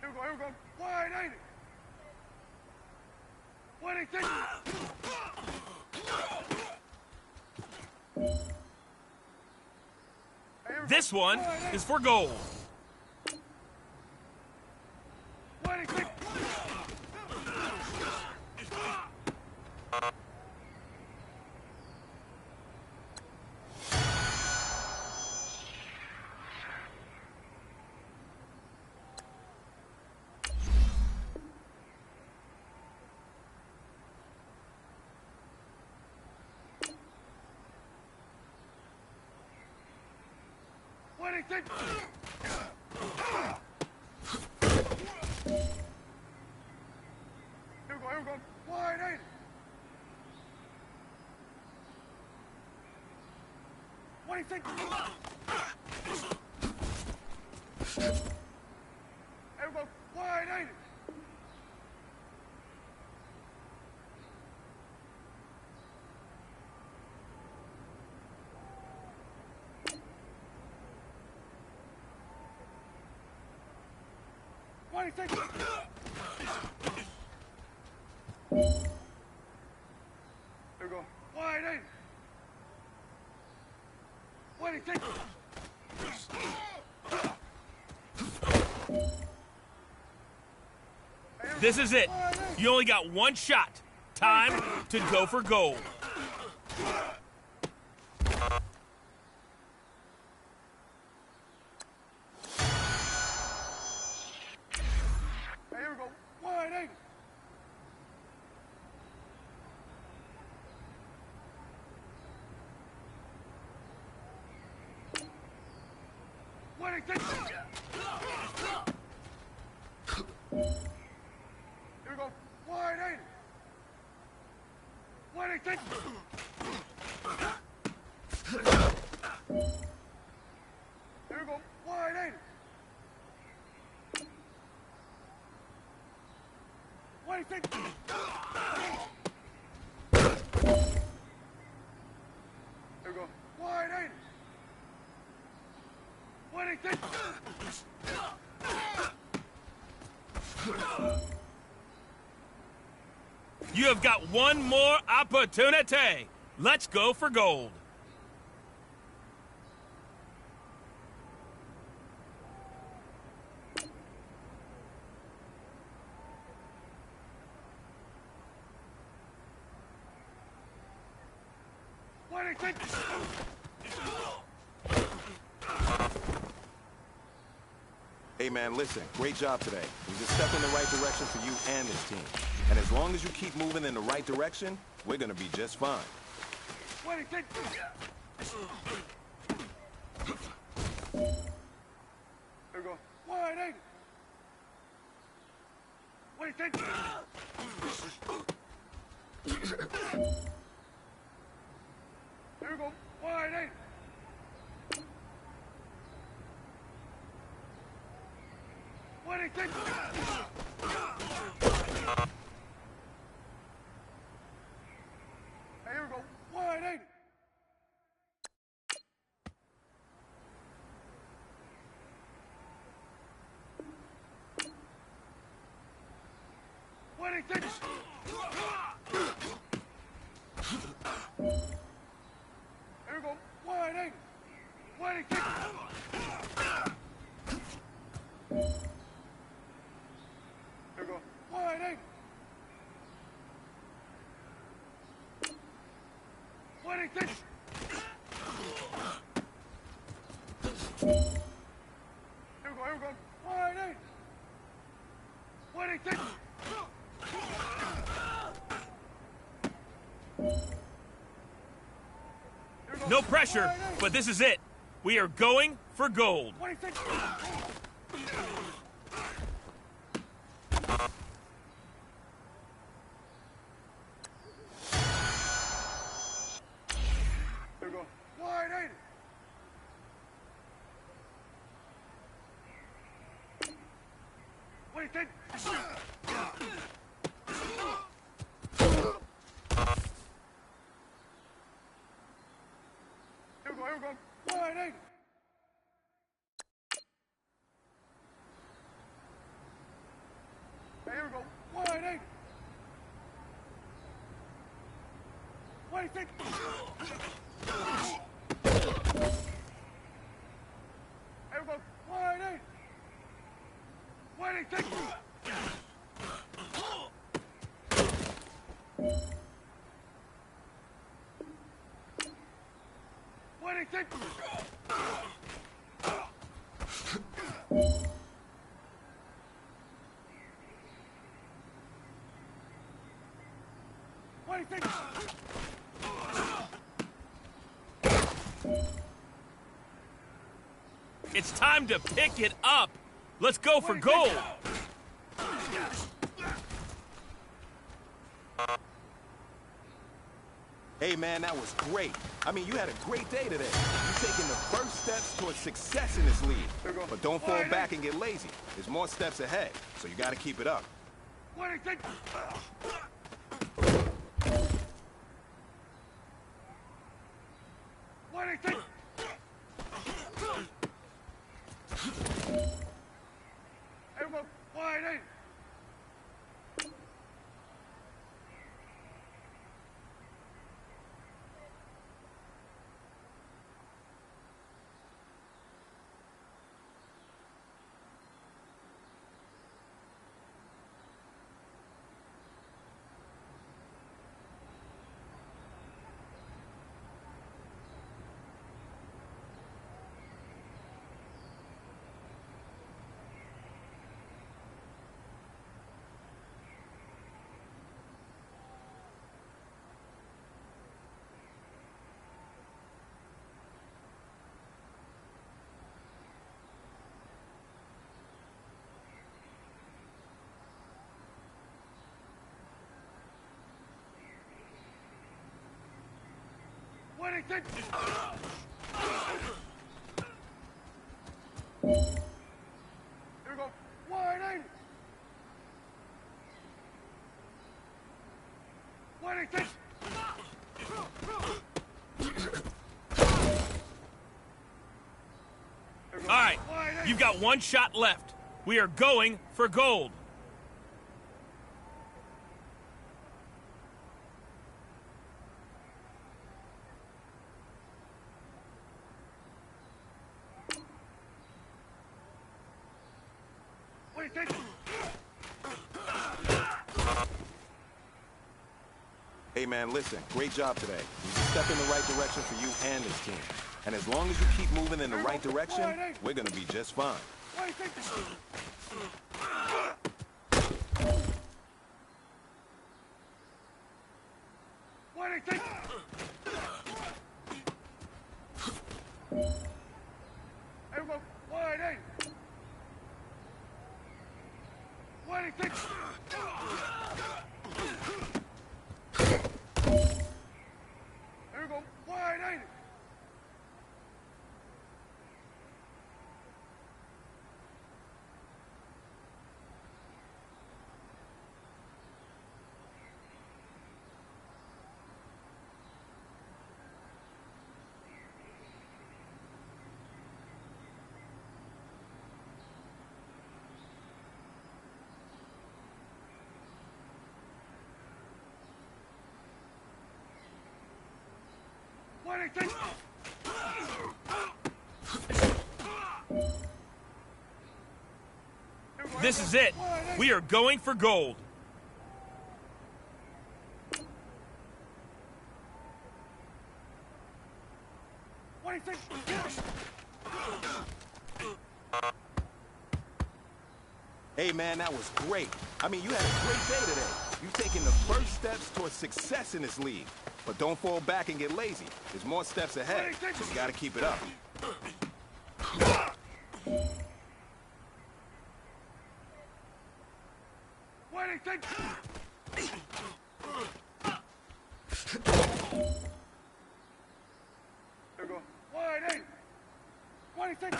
Here we go. 180. 26. This one is for gold. 26. Here we go. 180. 26. Here we go. 180. 26. What do you think? Here we go. Wide in. What do you think? This is it. You only got one shot. Time to go for gold. Here we go. Wide in. What do you think? Here we go. Wide in. What do you think? Here we go. Wide in. What do you think? Here we go. Wide in. What do you think? You have got one more opportunity. Let's go for gold. What do you think? Hey, man, listen. Great job today. It was a step in the right direction for you and this team. And as long as you keep moving in the right direction, we're going to be just fine. What do you think? Here we go. Wide in. What do you think? Here we go. Wide in. What do you think? Hey, here we go. Wide in. What do you think? Here we go. Wide in. What do you think? Here we go. Wide in. What do you think? Here we go. Here we go. Wide in. What do you think? Here we go. No pressure, but this is it. We are going for gold. What do you think? Here we go. Wide in. What do you think? Here we go. Here we go. Wide in. Hey, here we go. Wide in. What do you think? Here we go. Wide in. What do you think? What do you think? What do you think? It's time to pick it up. Let's go for gold. Hey, man, that was great. I mean, you had a great day today. You're taking the first steps towards success in this league. But don't fall back and get lazy. There's more steps ahead, so you got to keep it up. What do you think? What do you think? Hey, well, wide 26. Here we go. 180. 26. All right, you've got one shot left. We are going for gold. Hey, man, listen. Great job today. You step in the right direction for you and this team. And as long as you keep moving in the right direction, we're going to be just fine. 26. Here we go. 180. 26. Here we go. 180. This is it. We are going for gold. Hey, man, that was great. I mean, you had a great day today. You've taken the first steps towards success in this league. But don't fall back and get lazy. There's more steps ahead, so you got to keep it up. There we go. 180. 26.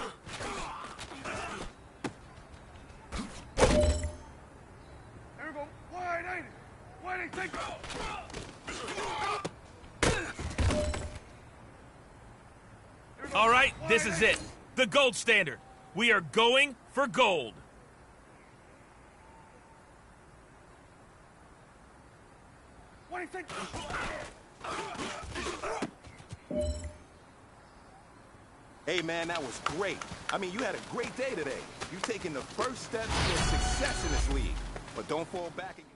There we go. 180. 26. All right, this is it. The gold standard. We are going for gold. Hey, man, that was great. I mean, you had a great day today. You've taken the first steps towards success in this league. But don't fall back and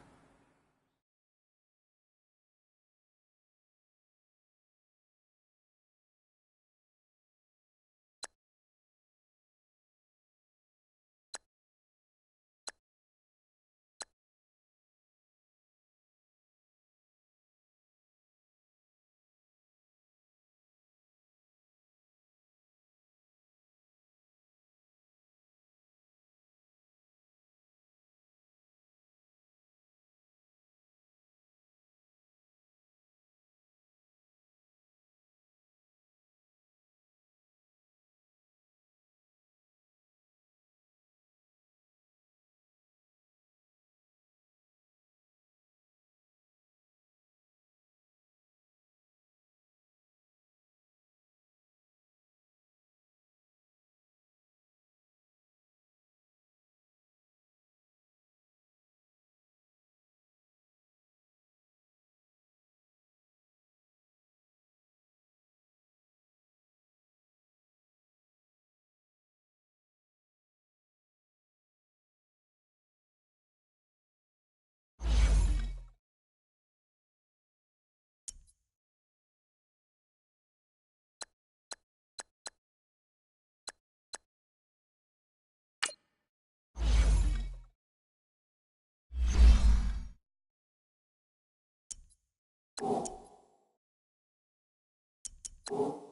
Oh.